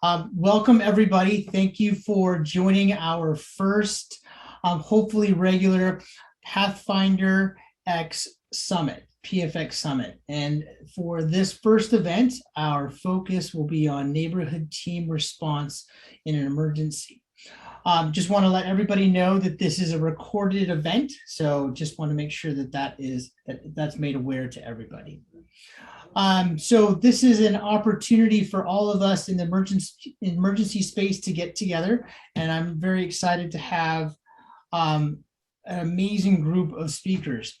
Welcome, everybody. Thank you for joining our first, hopefully regular PathFinderEX Summit, PFX Summit. And for this first event, our focus will be on neighborhood team response in an emergency. Just want to let everybody know that this is a recorded event, so just want to make sure that that's made aware to everybody. So this is an opportunity for all of us in the emergency space to get together, and I'm very excited to have an amazing group of speakers.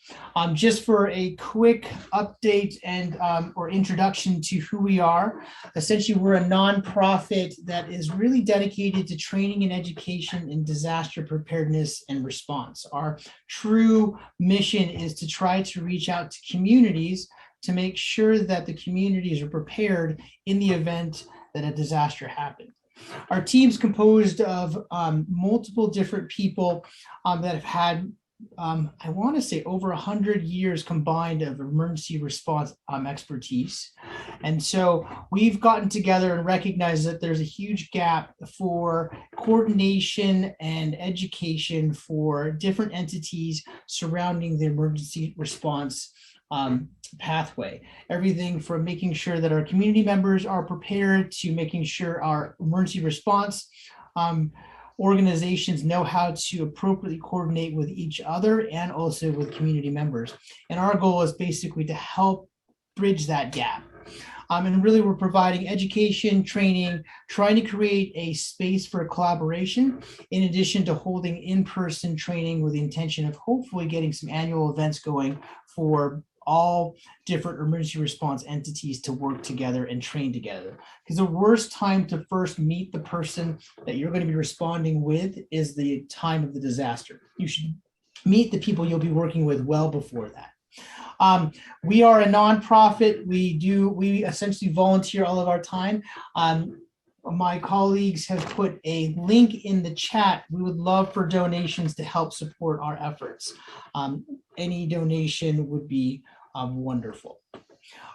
Just for a quick update and or introduction to who we are, essentially we're a nonprofit that is really dedicated to training and education in disaster preparedness and response. Our true mission is to try to reach out to communities to make sure that the communities are prepared in the event that a disaster happened. Our team's composed of multiple different people that have had, I want to say, over 100 years combined of emergency response expertise. And so we've gotten together and recognized that there's a huge gap for coordination and education for different entities surrounding the emergency response pathway. Everything from making sure that our community members are prepared to making sure our emergency response organizations know how to appropriately coordinate with each other and also with community members. And our goal is basically to help bridge that gap. And really we're providing education, training, trying to create a space for collaboration, in addition to holding in-person training with the intention of hopefully getting some annual events going for all different emergency response entities to work together and train together. Because the worst time to first meet the person that you're going to be responding with is the time of the disaster. You should meet the people you'll be working with well before that. We are a nonprofit. We essentially volunteer all of our time. My colleagues have put a link in the chat. We would love for donations to help support our efforts. Any donation would be wonderful.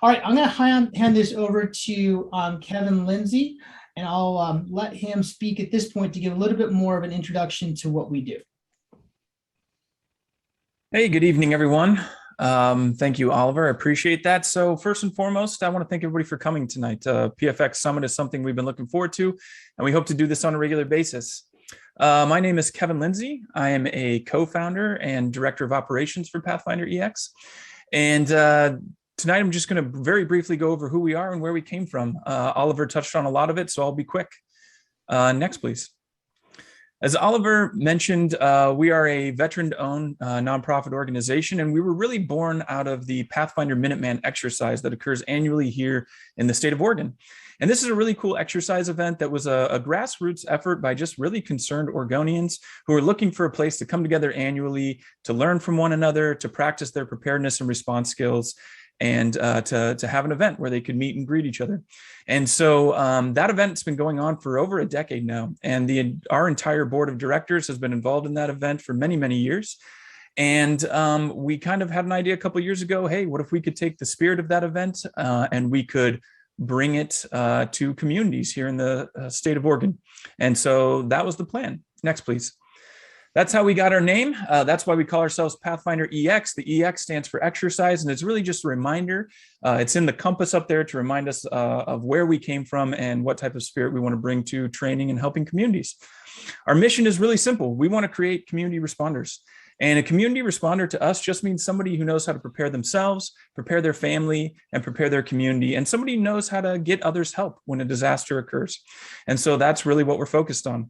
All right, I'm going to hand this over to Kevin Lindsay, and I'll let him speak at this point to give a little bit more of an introduction to what we do. Hey, good evening, everyone. Thank you, Oliver. I appreciate that. So first and foremost, I want to thank everybody for coming tonight. PFX Summit is something we've been looking forward to, and we hope to do this on a regular basis. My name is Kevin Lindsay. I am a co-founder and director of operations for PathFinderEX. And tonight I'm just going to very briefly go over who we are and where we came from. Oliver touched on a lot of it, so I'll be quick. Next, please. As Oliver mentioned, we are a veteran-owned nonprofit organization, and we were really born out of the Pathfinder Minuteman exercise that occurs annually here in the state of Oregon. And this is a really cool exercise event that was a grassroots effort by just really concerned Oregonians who are looking for a place to come together annually, to learn from one another, to practice their preparedness and response skills, and to have an event where they could meet and greet each other. And so that event's been going on for over a decade now. And our entire board of directors has been involved in that event for many, many years. And we kind of had an idea a couple of years ago, hey, what if we could take the spirit of that event and we could bring it to communities here in the state of Oregon. And so that was the plan. Next, please. That's how we got our name. That's why we call ourselves PathFinderEX. The EX stands for exercise, and it's really just a reminder. It's in the compass up there to remind us of where we came from and what type of spirit we want to bring to training and helping communities. Our mission is really simple. We want to create community responders. And a community responder to us just means somebody who knows how to prepare themselves, prepare their family, and prepare their community, and somebody who knows how to get others help when a disaster occurs. And so that's really what we're focused on.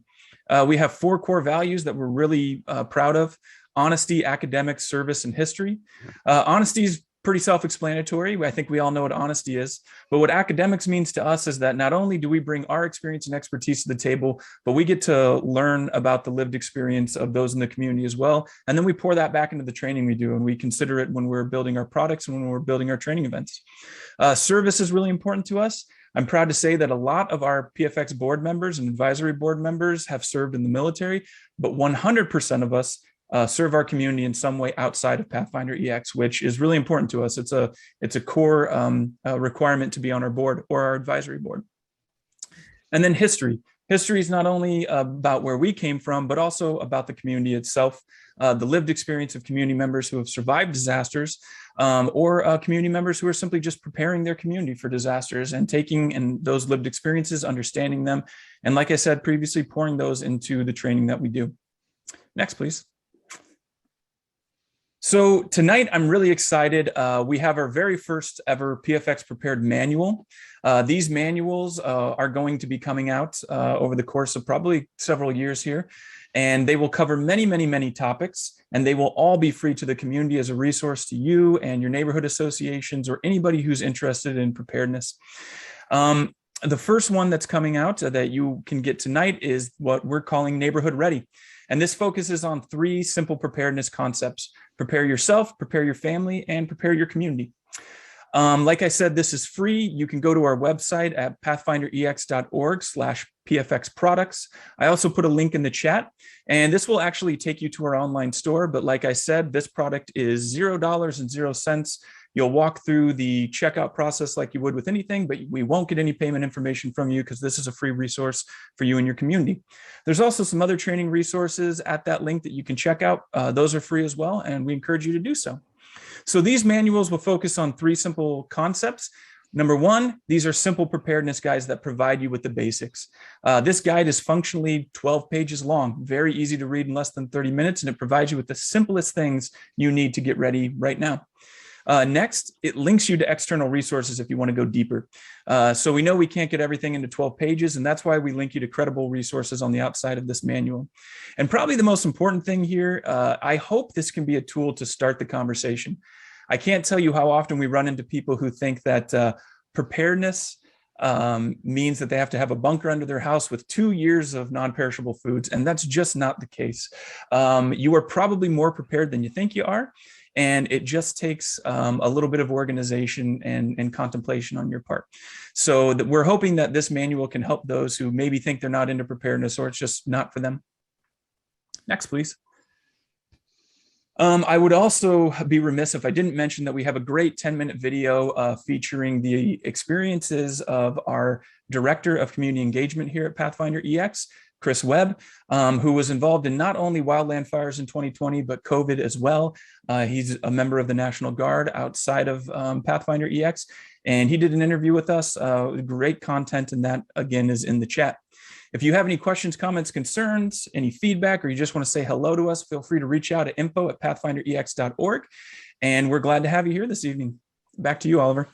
We have 4 core values that we're really proud of: honesty, academics, service, and history. Honesty is pretty self-explanatory. I think we all know what honesty is. But what academics means to us is that not only do we bring our experience and expertise to the table, but we get to learn about the lived experience of those in the community as well. And then we pour that back into the training we do, and we consider it when we're building our products and when we're building our training events. Service is really important to us. I'm proud to say that a lot of our PFX board members and advisory board members have served in the military, but 100% of us serve our community in some way outside of PathFinderEX, which is really important to us. It's a core requirement to be on our board or our advisory board. And then history. History is not only about where we came from, but also about the community itself, the lived experience of community members who have survived disasters, or community members who are simply just preparing their community for disasters and taking those lived experiences, understanding them, and like I said previously, pouring those into the training that we do. Next, please. So tonight, I'm really excited. We have our very first ever PFX Prepared manual. These manuals are going to be coming out over the course of probably several years here, and they will cover many, many, many topics, and they will all be free to the community as a resource to you and your neighborhood associations or anybody who's interested in preparedness. The first one that's coming out that you can get tonight is what we're calling Neighborhood Ready. And this focuses on 3 simple preparedness concepts: prepare yourself, prepare your family, and prepare your community. Like I said, this is free. You can go to our website at pathfinderex.org/PFX products. I also put a link in the chat, and this will actually take you to our online store. But like I said, this product is $0 and 0 cents. You'll walk through the checkout process like you would with anything, but we won't get any payment information from you because this is a free resource for you and your community. There's also some other training resources at that link that you can check out. Those are free as well, and we encourage you to do so. So these manuals will focus on 3 simple concepts. Number 1, these are simple preparedness guides that provide you with the basics. This guide is functionally 12 pages long, very easy to read in less than 30 minutes, and it provides you with the simplest things you need to get ready right now. Next, it links you to external resources if you want to go deeper. So we know we can't get everything into 12 pages, and that's why we link you to credible resources on the outside of this manual. And probably the most important thing here, I hope this can be a tool to start the conversation. I can't tell you how often we run into people who think that preparedness means that they have to have a bunker under their house with 2 years of non-perishable foods, and that's just not the case. You are probably more prepared than you think you are. And it just takes a little bit of organization and contemplation on your part. So we're hoping that this manual can help those who maybe think they're not into preparedness or it's just not for them. Next, please. I would also be remiss if I didn't mention that we have a great 10-minute video featuring the experiences of our Director of Community Engagement here at PathFinderEX, Chris Webb, who was involved in not only wildland fires in 2020, but COVID as well. He's a member of the National Guard outside of PathFinderEX, and he did an interview with us. Great content, and that, again, is in the chat. If you have any questions, comments, concerns, any feedback, or you just want to say hello to us, feel free to reach out at info@pathfinderex.org, and we're glad to have you here this evening. Back to you, Oliver.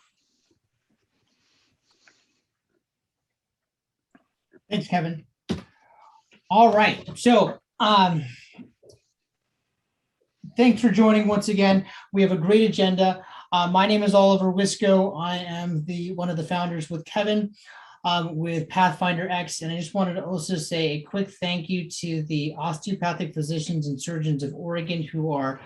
Thanks, Kevin. All right, so thanks for joining once again. We have a great agenda. My name is Oliver Wisco. I am one of the founders with Kevin with PathFinderEX, and I just wanted to also say a quick thank you to the Osteopathic Physicians and Surgeons of Oregon who are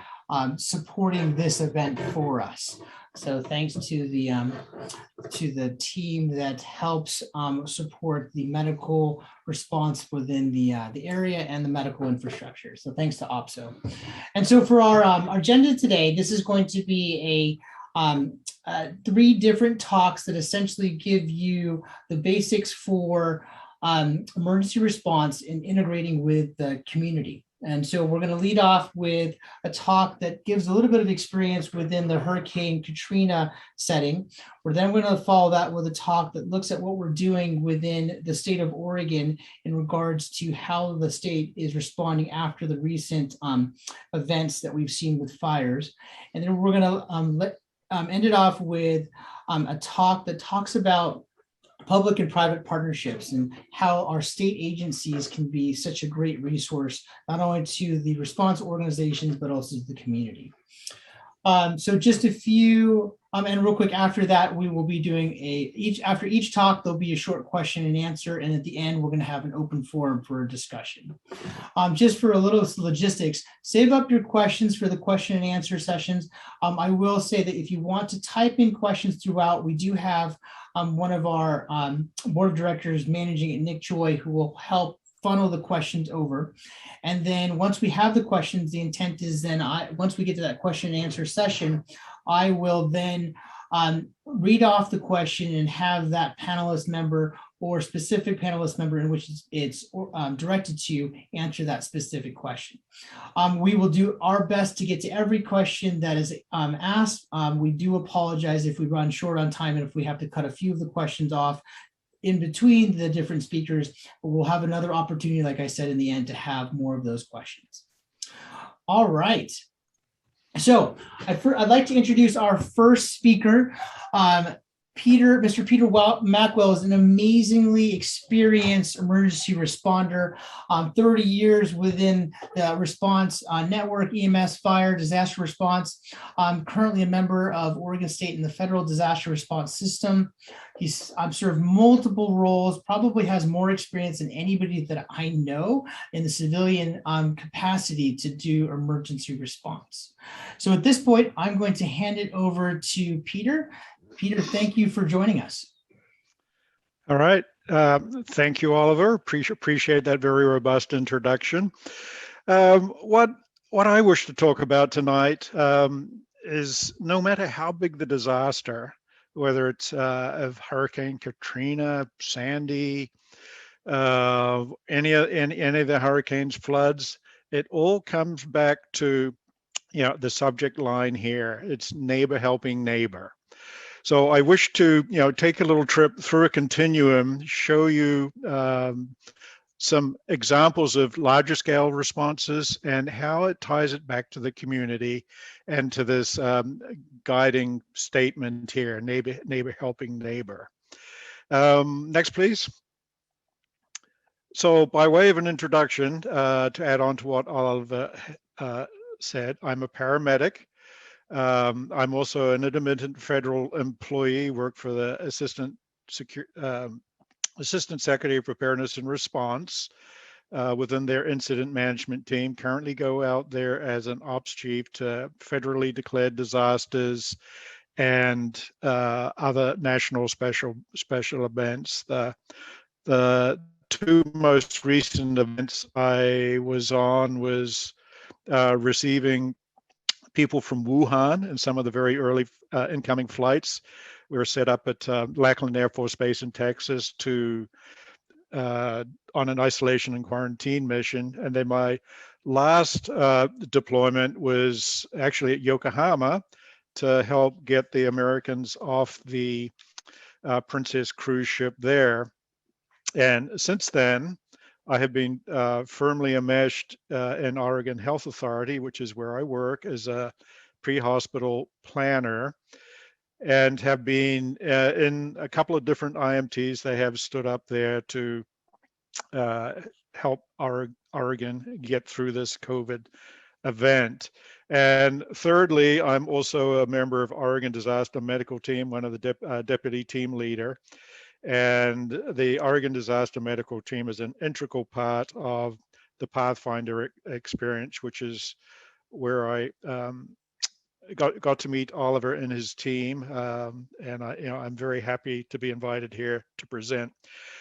supporting this event for us. So thanks to the team that helps support the medical response within the area and the medical infrastructure. So thanks to OPSO. And so for our agenda today, this is going to be a 3 different talks that essentially give you the basics for emergency response and integrating with the community. And so we're going to lead off with a talk that gives a little bit of experience within the Hurricane Katrina setting. We're then going to follow that with a talk that looks at what we're doing within the state of Oregon in regards to how the state is responding after the recent events that we've seen with fires. And then we're going to end it off with a talk that talks about public and private partnerships and how our state agencies can be such a great resource, not only to the response organizations, but also to the community. So just a few, and real quick after that, we will be doing after each talk, there'll be a short question and answer. And at the end, we're going to have an open forum for a discussion. Just for a little logistics, save up your questions for the question and answer sessions. I will say that if you want to type in questions throughout, we do have one of our board of directors managing it, Nick Joy, who will help funnel the questions over. And then once we have the questions, the intent is then once we get to that question and answer session, I will then read off the question and have that panelist member or specific panelist member in which it's directed to answer that specific question. We will do our best to get to every question that is asked. We do apologize if we run short on time and if we have to cut a few of the questions off in between the different speakers, but we'll have another opportunity, like I said, in the end to have more of those questions. All right. So I'd like to introduce our first speaker. Mr. Peter Mackwell is an amazingly experienced emergency responder, 30 years within the response network, EMS, fire, disaster response. Currently a member of Oregon State and the Federal Disaster Response System. He's served multiple roles, probably has more experience than anybody that I know in the civilian capacity to do emergency response. So at this point, I'm going to hand it over to Peter. Peter, thank you for joining us. All right. Thank you, Oliver. Appreciate that very robust introduction. What I wish to talk about tonight is no matter how big the disaster, whether it's of Hurricane Katrina, Sandy, any of the hurricanes, floods, it all comes back to, the subject line here. It's neighbor helping neighbor. So I wish to, take a little trip through a continuum, show you some examples of larger scale responses and how it ties it back to the community and to this guiding statement here, neighbor helping neighbor. Next, please. So by way of an introduction, to add on to what Oliver said, I'm a paramedic. I'm also an intermittent federal employee, work for the Assistant Secretary of Preparedness and Response within their incident management team. Currently go out there as an ops chief to federally declared disasters and other national special events. The two most recent events I was on was receiving people from Wuhan and some of the very early incoming flights. We were set up at Lackland Air Force Base in Texas to on an isolation and quarantine mission. And then my last deployment was actually at Yokohama to help get the Americans off the Princess cruise ship there. And since then, I have been firmly enmeshed in Oregon Health Authority, which is where I work as a pre-hospital planner, and have been in a couple of different IMTs. They have stood up there to help Oregon get through this COVID event. And thirdly, I'm also a member of Oregon Disaster Medical Team, one of the deputy team leader. And the Oregon Disaster Medical Team is an integral part of the Pathfinder experience, which is where I got to meet Oliver and his team, and I'm very happy to be invited here to present.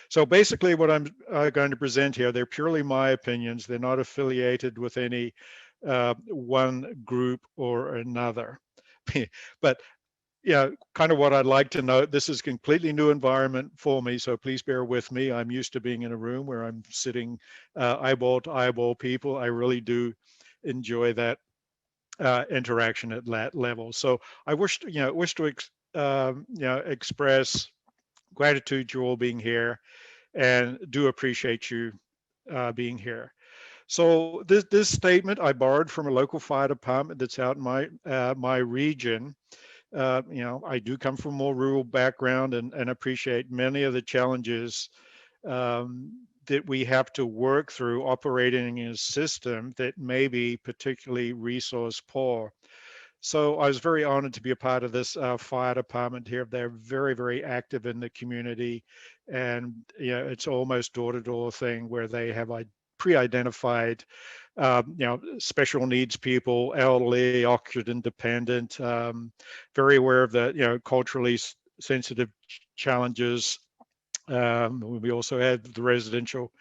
So basically, what I'm going to present here, they're purely my opinions. They're not affiliated with any one group or another, but kind of what I'd like to note, this is a completely new environment for me, so please bear with me. I'm used to being in a room where I'm sitting eyeball to eyeball people. I really do enjoy that interaction at that level. So I wish to express gratitude to you all being here, and do appreciate you being here. So this statement I borrowed from a local fire department that's out in my region. I do come from a more rural background and appreciate many of the challenges that we have to work through operating in a system that may be particularly resource poor. So I was very honored to be a part of this fire department here. They're very, very active in the community, and it's almost door-to-door thing where they have pre-identified special needs people, elderly, oxygen dependent, very aware of the culturally sensitive challenges. We also had the residential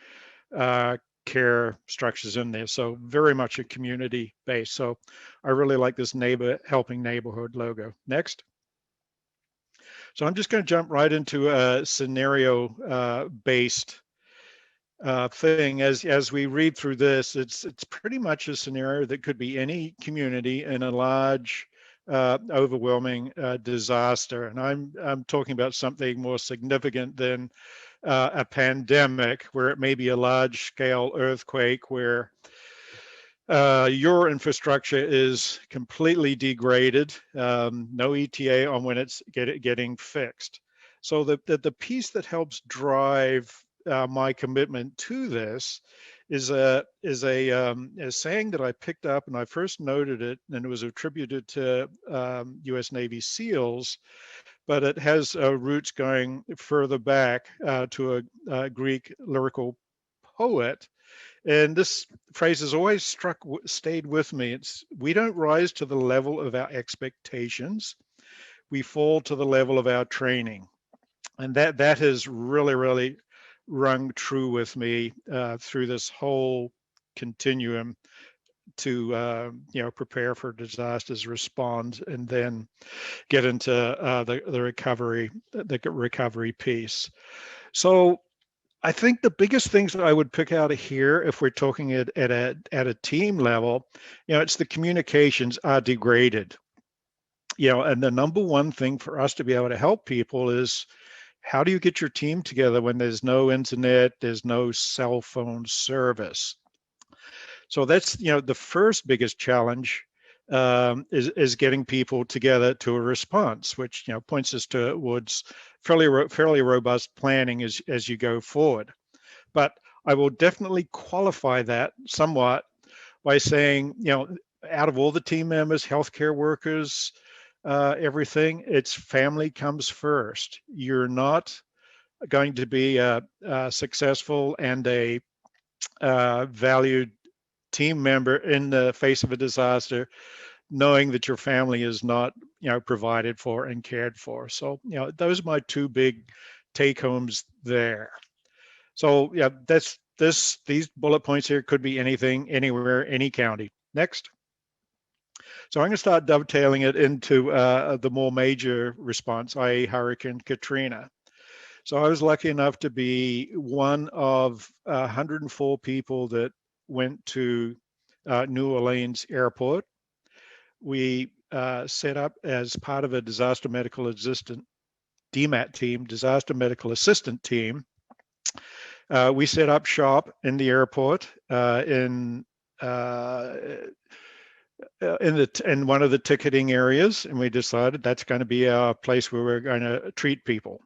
care structures in there, so very much a community base. So I really like this neighbor helping neighborhood logo. Next. So I'm just going to jump right into a scenario based thing. As we read through this, it's pretty much a scenario that could be any community in a large, overwhelming disaster. And I'm talking about something more significant than a pandemic, where it may be a large-scale earthquake where your infrastructure is completely degraded, no ETA on when it's getting fixed. So the piece that helps drive my commitment to this is a saying that I picked up, and I first noted it, and it was attributed to U.S. Navy SEALs, but it has roots going further back to a Greek lyrical poet. And this phrase has always stayed with me. It's, we don't rise to the level of our expectations. We fall to the level of our training. And that has really rung true with me through this whole continuum to prepare for disasters, respond, and then get into the recovery piece. So I think the biggest things that I would pick out of here, if we're talking at a team level, it's the communications are degraded. And the number one thing for us to be able to help people is, how do you get your team together when there's no internet, there's no cell phone service? So that's, the first biggest challenge is getting people together to a response, which, points us towards fairly robust planning as you go forward. But I will definitely qualify that somewhat by saying, out of all the team members, healthcare workers, everything, it's family comes first. You're not going to be a successful and a valued team member in the face of a disaster knowing that your family is not provided for and cared for. So those are my two big take homes there. So yeah, these bullet points here could be anything, anywhere, any county. Next. So I'm going to start dovetailing it into the more major response, i.e. Hurricane Katrina. So I was lucky enough to be one of 104 people that went to New Orleans Airport. We set up as part of a disaster medical assistant DMAT team, disaster medical assistant team. We set up shop in the airport in one of the ticketing areas, and we decided that's going to be our place where we're going to treat people.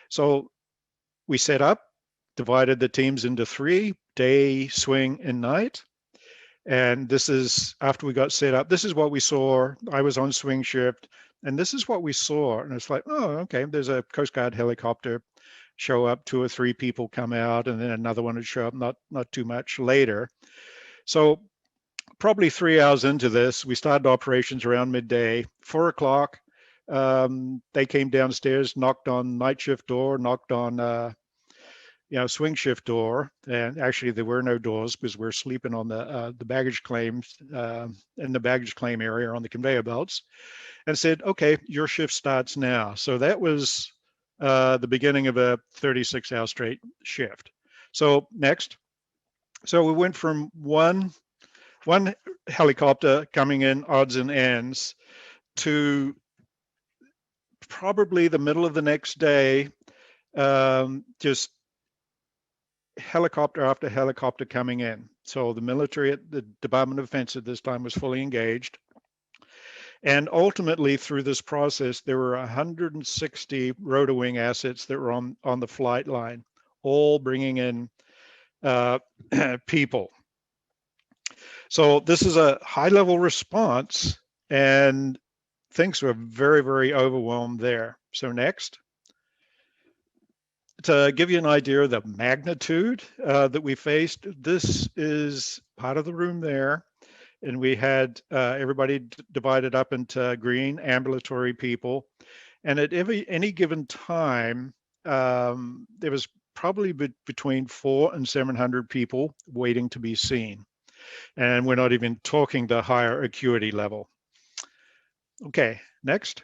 So we set up, divided the teams into 3, day, swing, and night. And this is after we got set up. This is what we saw. I was on swing shift, and this is what we saw. And it's like, oh, okay, there's a Coast Guard helicopter show up, 2 or 3 people come out, and then another one would show up not too much later. So probably 3 hours into this, we started operations around midday. 4 o'clock, they came downstairs, knocked on night shift door, knocked on swing shift door, and actually there were no doors because we're sleeping on the baggage claims in the baggage claim area on the conveyor belts, and said, okay, your shift starts now. So that was the beginning of a 36-hour straight shift. So next, so we went from one helicopter coming in odds and ends to probably the middle of the next day, just helicopter after helicopter coming in. So the military at the Department of Defense at this time was fully engaged. And ultimately through this process, there were 160 rotor wing assets that were on the flight line, all bringing in people. So this is a high level response, and things were very overwhelmed there. So next. To give you an idea of the magnitude that we faced, this is part of the room there. And we had everybody divided up into green ambulatory people. And at any given time, there was probably between 400 and 700 people waiting to be seen. And we're not even talking the higher acuity level. Okay, next.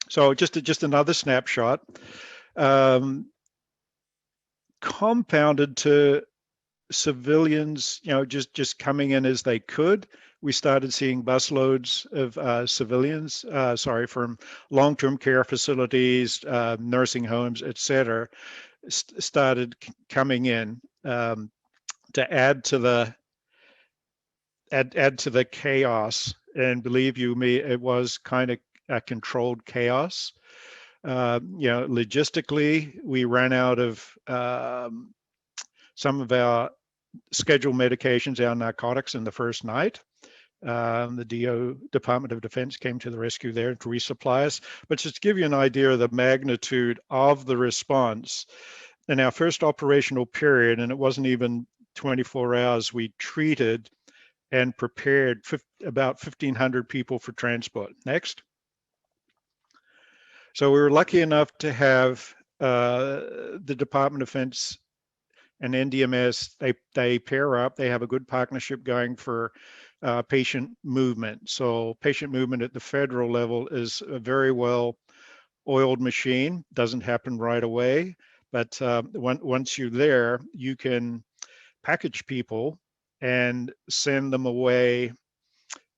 So just another snapshot, compounded to civilians, just coming in as they could. We started seeing busloads of civilians, from long-term care facilities, nursing homes, et cetera, started coming in to add to the chaos. And believe you me, it was kind of a controlled chaos. Logistically, we ran out of some of our scheduled medications, our narcotics, in the first night. The Department of Defense came to the rescue there to resupply us. But just to give you an idea of the magnitude of the response, in our first operational period, and it wasn't even 24 hours, we treated and prepared about 1,500 people for transport. Next. So we were lucky enough to have the Department of Defense and NDMS, they pair up. They have a good partnership going for patient movement. So patient movement at the federal level is a very well oiled machine. Doesn't happen right away, but once you're there, you can package people and send them away,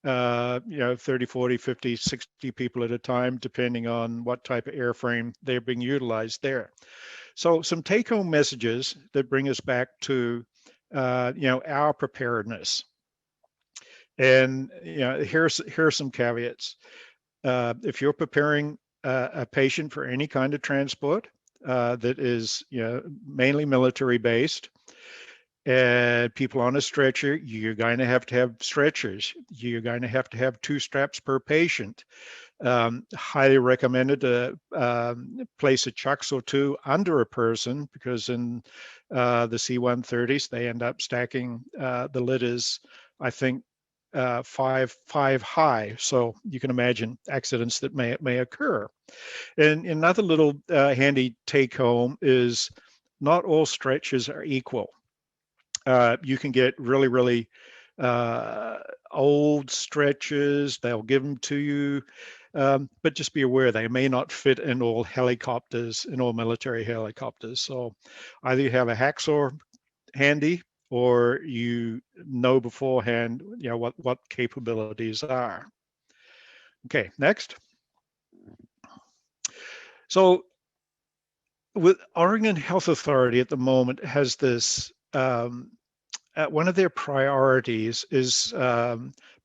30, 40, 50, 60 people at a time, depending on what type of airframe they're being utilized there. So some take-home messages that bring us back to, our preparedness. And here are some caveats. If you're preparing a patient for any kind of transport that is, mainly military-based, and people on a stretcher, you're going to have stretchers. You're going to have 2 straps per patient. Highly recommended to place a chucks or 2 under a person, because in the C-130s, they end up stacking the litters, I think, 5 high. So you can imagine accidents that may occur. And another little handy take home is not all stretchers are equal. You can get really, really old stretchers. They'll give them to you, but just be aware they may not fit in all helicopters, in all military helicopters. So either you have a hacksaw handy, or you know beforehand, what capabilities are. Okay, next. So with Oregon Health Authority at the moment has this, one of their priorities is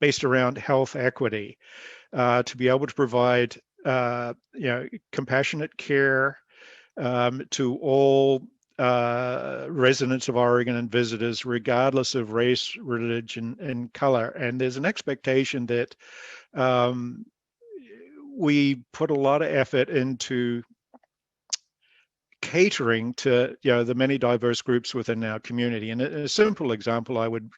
based around health equity, to be able to provide compassionate care to all residents of Oregon and visitors, regardless of race, religion, and color. And there's an expectation that we put a lot of effort into catering to the many diverse groups within our community. And a simple example I would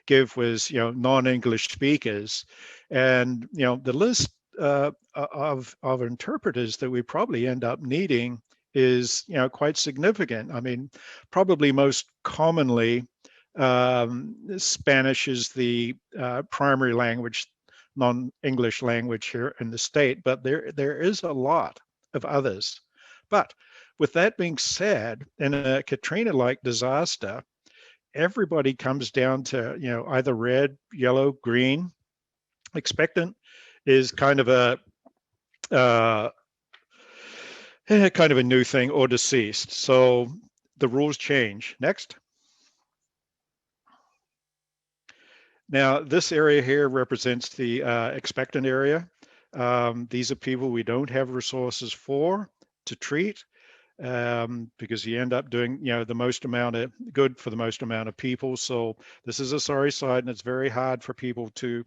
give was non-English speakers, and the list of interpreters that we probably end up needing is quite significant. I mean, probably most commonly Spanish is the primary language, non-English language here in the state, but there is a lot of others. But with that being said, in a Katrina-like disaster, everybody comes down to either red, yellow, green. Expectant is kind of a new thing, or deceased. So the rules change. Next. Now, this area here represents the expectant area. These are people we don't have resources to treat, because you end up doing the most amount of good for the most amount of people. So this is a sorry side, and it's very hard for people to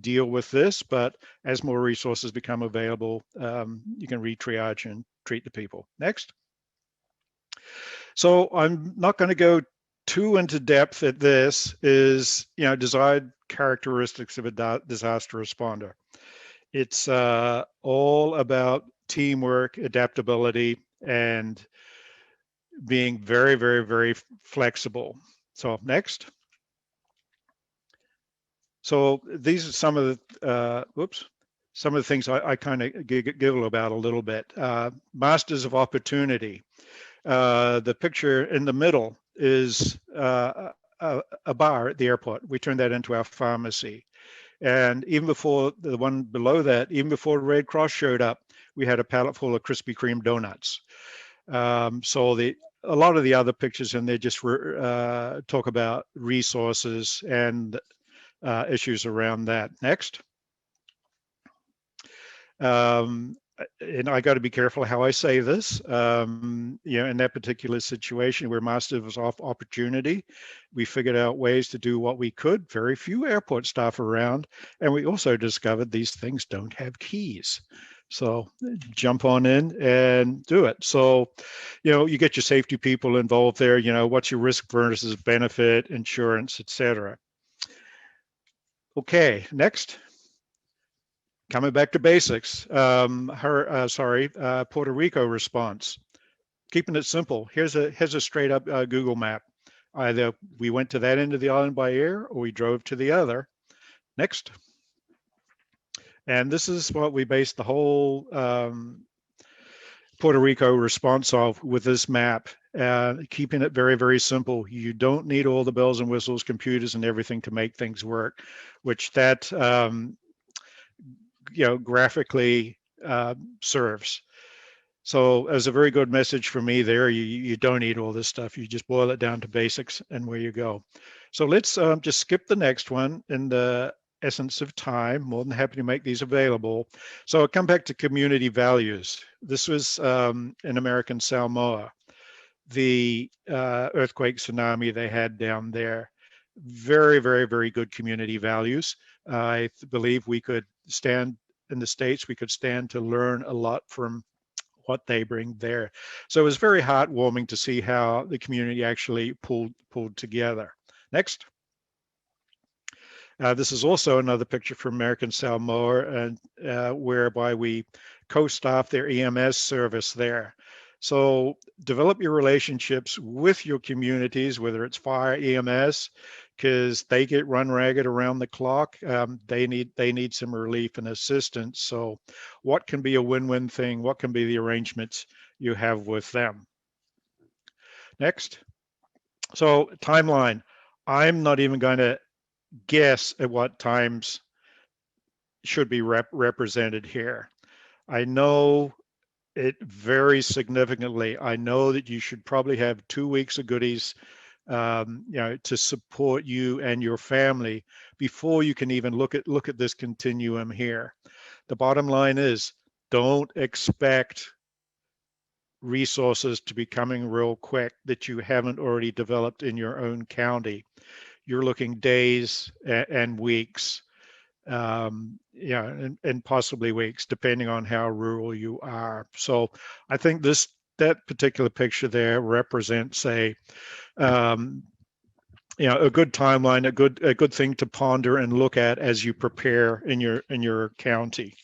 deal with this. But as more resources become available, you can re-triage and treat the people. Next. So I'm not going to go too into depth at this. Is desired characteristics of a disaster responder. It's all about teamwork, adaptability, and being very, very, very flexible. So next. So these are some of the, some of the things I kind of giggle about a little bit. Masters of opportunity. The picture in the middle is a bar at the airport. We turned that into our pharmacy. And even before the one below that, even before Red Cross showed up, we had a pallet full of Krispy Kreme donuts. So a lot of the other pictures in there just talk about resources and issues around that. Next. And I got to be careful how I say this. In that particular situation where Master was off opportunity, we figured out ways to do what we could. Very few airport staff around, and we also discovered these things don't have keys. So jump on in and do it. So, you get your safety people involved there. What's your risk versus benefit, insurance, etc. Okay, next. Coming back to basics, Puerto Rico response. Keeping it simple. Here's a straight up Google map. Either we went to that end of the island by air or we drove to the other. Next. And this is what we based the whole Puerto Rico response off with this map, keeping it very, very simple. You don't need all the bells and whistles, computers and everything to make things work, which that graphically serves. So as a very good message for me there, you don't need all this stuff. You just boil it down to basics and where you go. So let's just skip the next one in the essence of time. More than happy to make these available. So I'll come back to community values. This was in American Samoa, the earthquake tsunami they had down there. Very, very, very good community values. I believe we could stand in the States, we could stand to learn a lot from what they bring there. So it was very heartwarming to see how the community actually pulled together. Next. This is also another picture from American Samoa, and whereby we co-staff their EMS service there. So develop your relationships with your communities, whether it's fire, EMS, because they get run ragged around the clock. They need some relief and assistance. So what can be a win-win thing? What can be the arrangements you have with them? Next. So timeline. I'm not even going to guess at what times should be represented here. I know it varies significantly. I know that you should probably have 2 weeks of goodies to support you and your family before you can even look at this continuum here. The bottom line is, don't expect resources to be coming real quick that you haven't already developed in your own county. You're looking days and weeks, and possibly weeks, depending on how rural you are. So I think that particular picture there represents a good timeline, a good thing to ponder and look at as you prepare in your county.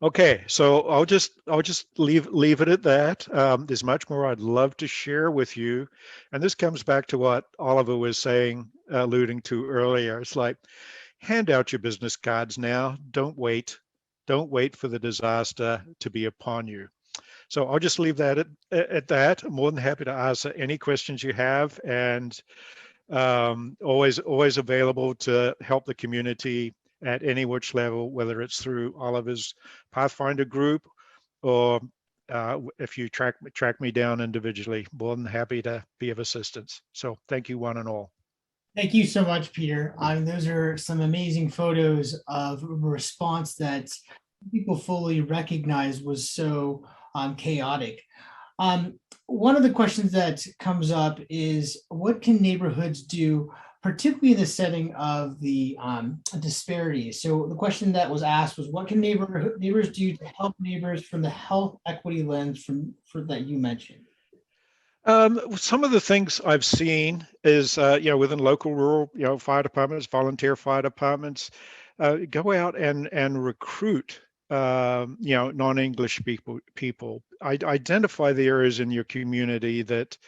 Okay, so I'll just leave it at that. There's much more I'd love to share with you, and this comes back to what Oliver was saying, alluding to earlier. It's like, hand out your business cards now. Don't wait for the disaster to be upon you. So I'll just leave that at that. I'm more than happy to answer any questions you have, and always available to help the community at any which level, whether it's through Oliver's Pathfinder group or if you track me down individually, more than happy to be of assistance. So thank you, one and all. Thank you so much, Peter. Those are some amazing photos of a response that people fully recognize was so chaotic. One of the questions that comes up is, what can neighborhoods do, particularly in the setting of the disparities? So the question that was asked was, what can neighbors do to help neighbors from the health equity lens that you mentioned? Some of the things I've seen is, within local rural, fire departments, volunteer fire departments, go out and recruit, non-English people. Identify the areas in your community that,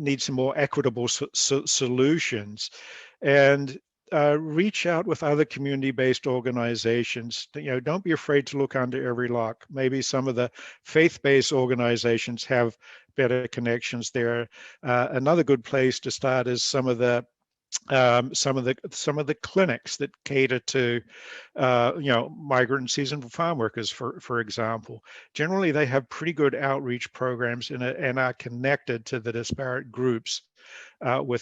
need some more equitable solutions, and reach out with other community-based organizations. Don't be afraid to look under every rock. Maybe some of the faith-based organizations have better connections there. Another good place to start is some of the clinics that cater to migrant and seasonal farm workers, for example. Generally, they have pretty good outreach programs and are connected to the disparate groups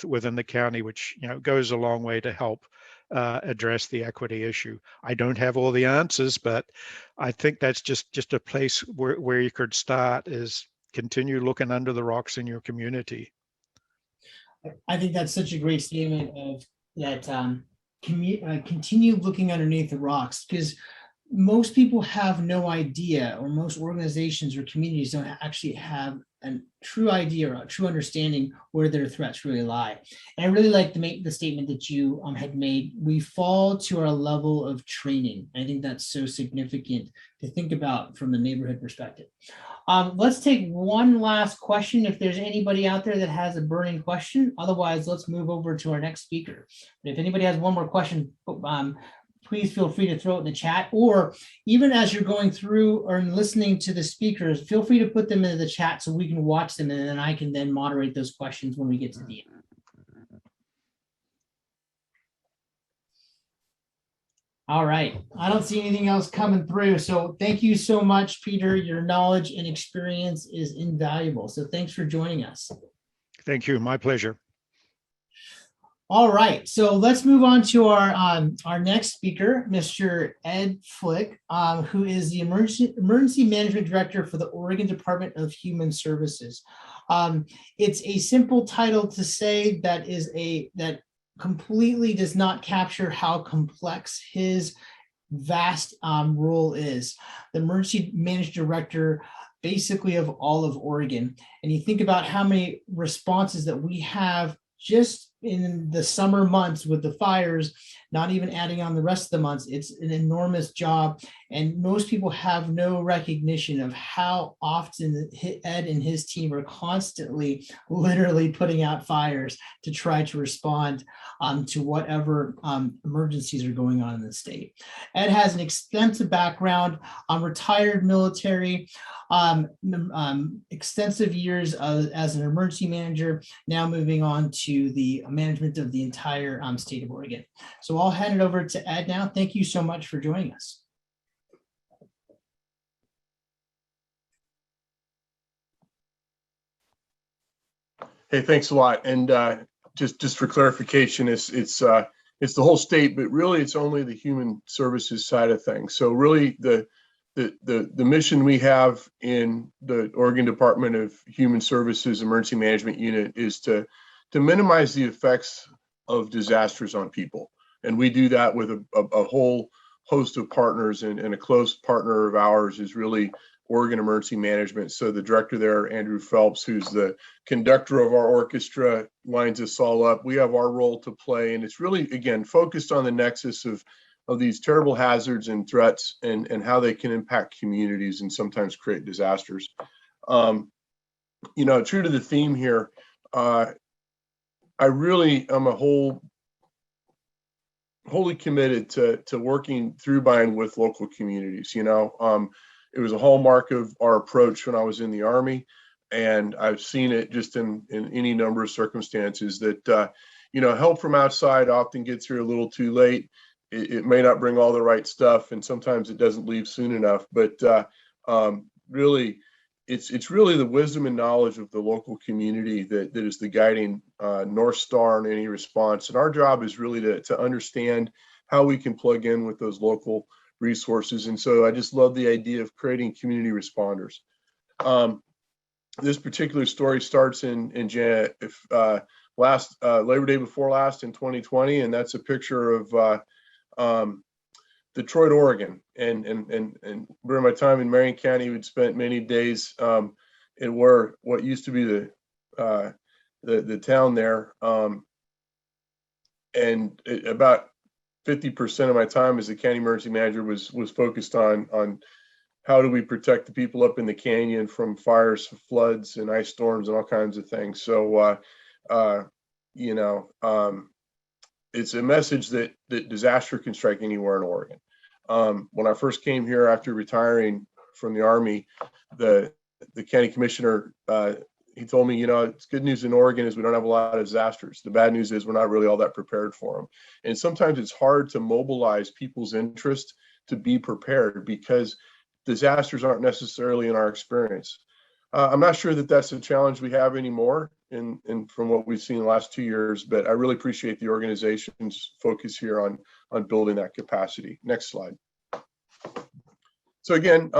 within the county, which goes a long way to help address the equity issue. I don't have all the answers, but I think that's just a place where you could start, is continue looking under the rocks in your community. I think that's such a great statement of that. Continue looking underneath the rocks, because most people have no idea, or most organizations or communities don't actually have a true idea or a true understanding where their threats really lie. And I really like the statement that you had made. We fall to our level of training. I think that's so significant to think about from the neighborhood perspective. Let's take one last question if there's anybody out there that has a burning question. Otherwise, let's move over to our next speaker. But if anybody has one more question, please feel free to throw it in the chat, or even as you're going through or listening to the speakers, feel free to put them into the chat so we can watch them, and then I can then moderate those questions when we get to the end. All right, I don't see anything else coming through. So thank you so much, Peter. Your knowledge and experience is invaluable. So thanks for joining us. Thank you, my pleasure. All right, so let's move on to our next speaker, Mr. Ed Flick, who is the Emergency Management Director for the Oregon Department of Human Services. It's a simple title to say that completely does not capture how complex his vast role is. The Emergency Management Director basically of all of Oregon. And you think about how many responses that we have just in the summer months with the fires, not even adding on the rest of the months. It's an enormous job. And most people have no recognition of how often Ed and his team are constantly, literally putting out fires to try to respond to whatever emergencies are going on in the state. Ed has an extensive background, retired military, extensive years as an emergency manager, now moving on to the management of the entire state of Oregon. So I'll hand it over to Ed now. Thank you so much for joining us. Hey, thanks a lot. And just for clarification, it's the whole state, but really it's only the human services side of things. So really the mission we have in the Oregon Department of Human Services Emergency Management Unit is to minimize the effects of disasters on people. And we do that with a whole host of partners, and a close partner of ours is really Oregon Emergency Management. So the director there, Andrew Phelps, who's the conductor of our orchestra, lines us all up. We have our role to play, and it's really, again, focused on the nexus of these terrible hazards and threats and how they can impact communities and sometimes create disasters. True to the theme here, I really am wholly committed to working through by and with local communities. It was a hallmark of our approach when I was in the Army, and I've seen it just in any number of circumstances that help from outside often gets here a little too late. It may not bring all the right stuff, and sometimes it doesn't leave soon enough. But really, it's really the wisdom and knowledge of the local community that is the guiding North Star in any response. And our job is really to understand how we can plug in with those local resources. And so I just love the idea of creating community responders. This particular story starts in Labor Day before last in 2020, and that's a picture of Detroit, Oregon. And during my time in Marion County, we'd spent many days in what used to be the town there. About 50% of my time as a county emergency manager was focused on how do we protect the people up in the canyon from fires, floods, and ice storms and all kinds of things. So, it's a message that disaster can strike anywhere in Oregon. When I first came here after retiring from the Army, the county commissioner, he told me, it's good news in Oregon is we don't have a lot of disasters. The bad news is we're not really all that prepared for them. And sometimes it's hard to mobilize people's interest to be prepared because disasters aren't necessarily in our experience. I'm not sure that that's a challenge we have anymore in from what we've seen in the last 2 years, but I really appreciate the organization's focus here on building that capacity. Next slide. So again,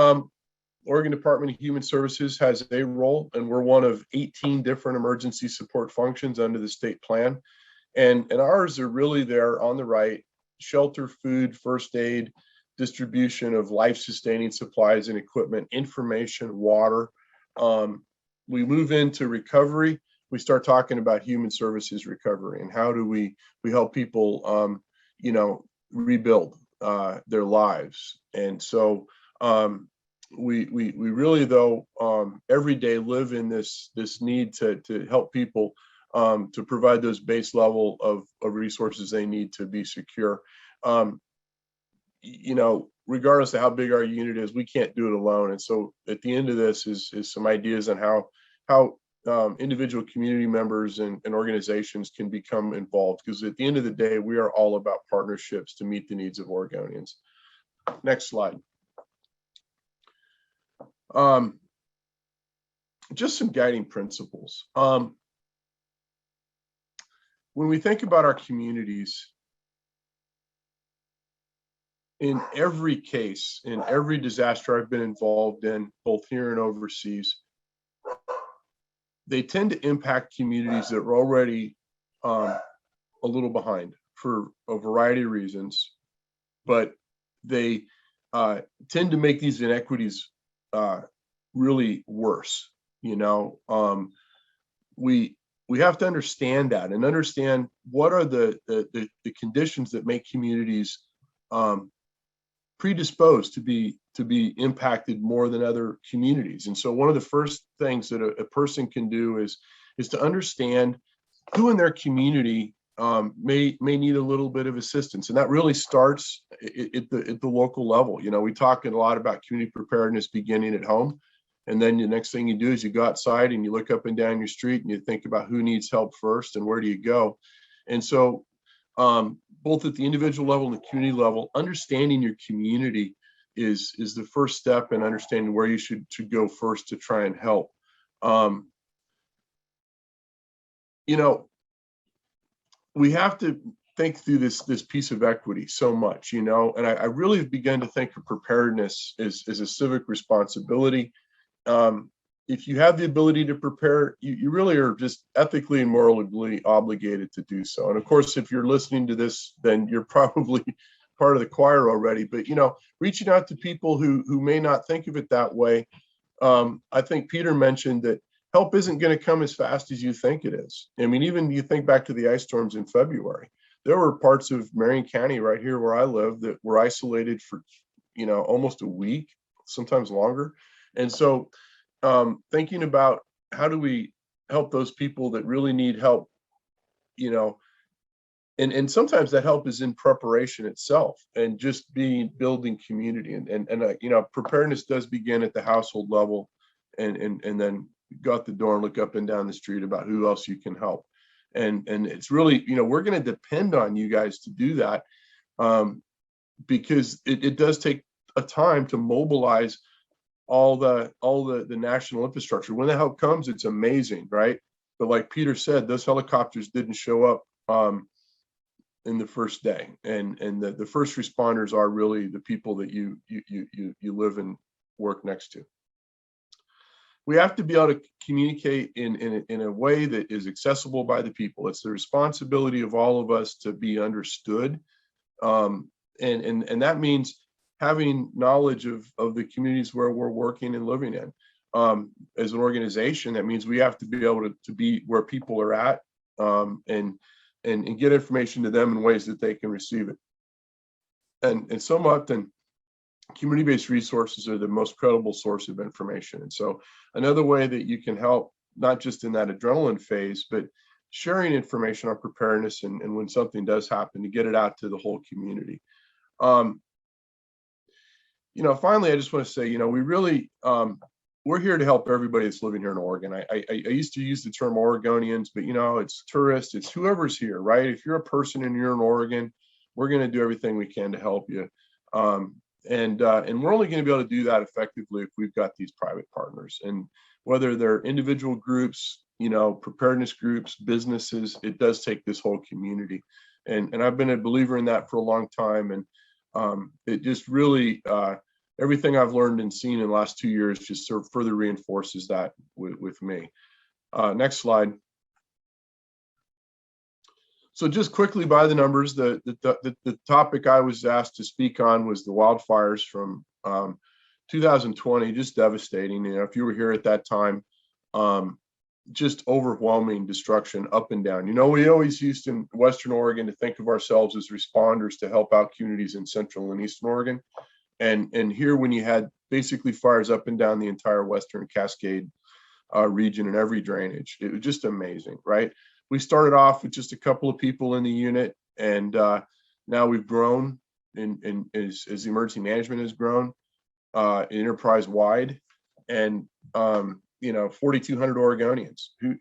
Oregon Department of Human Services has a role, and we're one of 18 different emergency support functions under the state plan. And ours are really there on the right: shelter, food, first aid, distribution of life-sustaining supplies and equipment, information, water. We move into recovery. We start talking about human services recovery and how do we help people, rebuild their lives. And so we really, though, every day live in this need to help people to provide those base level of resources they need to be secure. Regardless of how big our unit is, we can't do it alone. And so at the end of this is some ideas on how individual community members and organizations can become involved, because at the end of the day, we are all about partnerships to meet the needs of Oregonians. Next slide. Just some guiding principles. When we think about our communities, in every case, in every disaster I've been involved in, both here and overseas, they tend to impact communities that are already a little behind for a variety of reasons, but they tend to make these inequities really worse. We have to understand that and understand what are the conditions that make communities predisposed to be impacted more than other communities. And so one of the first things that a person can do is to understand who in their community may need a little bit of assistance. And that really starts at the local level. We talk a lot about community preparedness beginning at home. And then the next thing you do is you go outside and you look up and down your street and you think about who needs help first and where do you go. And so both at the individual level and the community level, understanding your community is the first step in understanding where you should go first to try and help. We have to think through this piece of equity so much, and I really have begun to think of preparedness as a civic responsibility. If you have the ability to prepare, you really are just ethically and morally obligated to do so. And of course, if you're listening to this, then you're probably part of the choir already. But reaching out to people who may not think of it that way. I think Peter mentioned that help isn't going to come as fast as you think it is. I mean, even you think back to the ice storms in February, there were parts of Marion County right here where I live that were isolated for almost a week, sometimes longer. And so thinking about how do we help those people that really need help, and sometimes that help is in preparation itself and just building community. And preparedness does begin at the household level and then go out the door and look up and down the street about who else you can help. And it's really, we're going to depend on you guys to do that because it does take a time to mobilize all the national infrastructure. When the help comes, it's amazing, right? But like Peter said, those helicopters didn't show up in the first day, and the first responders are really the people that you live and work next to. We have to be able to communicate in a way that is accessible by the people. It's the responsibility of all of us to be understood, and that means having knowledge of the communities where we're working and living in. As an organization, that means we have to be able to be where people are at and get information to them in ways that they can receive it. And so often, community-based resources are the most credible source of information. And so another way that you can help, not just in that adrenaline phase, but sharing information on preparedness and when something does happen, to get it out to the whole community. Finally, I just want to say, we really, we're here to help everybody that's living here in Oregon. I used to use the term Oregonians, but it's tourists, it's whoever's here, right? If you're a person and you're in Oregon, we're going to do everything we can to help you. And we're only going to be able to do that effectively if we've got these private partners, and whether they're individual groups, preparedness groups, businesses, it does take this whole community. And I've been a believer in that for a long time. And it just really, everything I've learned and seen in the last 2 years just sort of further reinforces that with me. Next slide. So just quickly by the numbers, the topic I was asked to speak on was the wildfires from 2020, just devastating. If you were here at that time, just overwhelming destruction up and down. We always used in Western Oregon to think of ourselves as responders to help out communities in Central and Eastern Oregon. And here, when you had basically fires up and down the entire Western Cascade region and every drainage, it was just amazing, right? We started off with just a couple of people in the unit, and now we've grown, and as the emergency management has grown enterprise wide, and 4,200 Oregonians. Who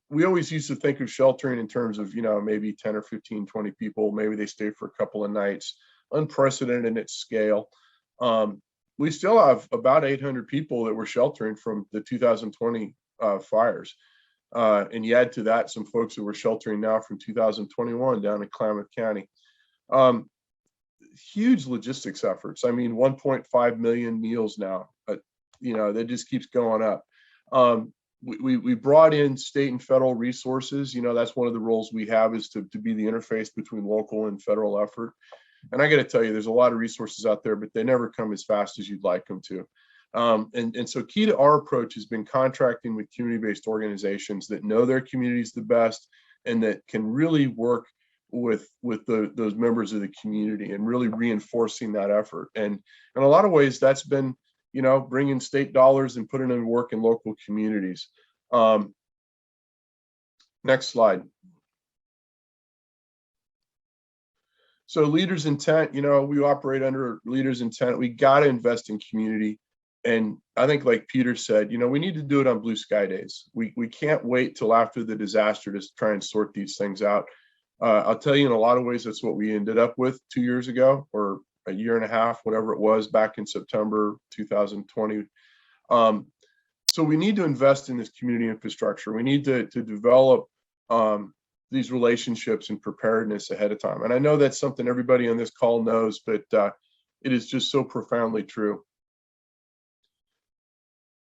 we always used to think of sheltering in terms of maybe 10 or 15, 20 people. Maybe they stay for a couple of nights. Unprecedented in its scale. We still have about 800 people that were sheltering from the 2020 fires. And you add to that some folks that were sheltering now from 2021 down in Klamath County. Huge logistics efforts. I mean, 1.5 million meals now. That just keeps going up. We brought in state and federal resources. That's one of the roles we have, is to be the interface between local and federal effort. And I got to tell you, there's a lot of resources out there, but they never come as fast as you'd like them to. And so key to our approach has been contracting with community-based organizations that know their communities the best and that can really work with those members of the community and really reinforcing that effort. And in a lot of ways, that's been, bringing state dollars and putting them to work in local communities. Next slide. So leaders' intent, we operate under leaders' intent. We got to invest in community. And I think, like Peter said, we need to do it on blue sky days. We can't wait till after the disaster to try and sort these things out. I'll tell you, in a lot of ways, that's what we ended up with 2 years ago, or a year and a half, whatever it was, back in September 2020. So we need to invest in this community infrastructure. We need to develop these relationships and preparedness ahead of time. And I know that's something everybody on this call knows, but it is just so profoundly true.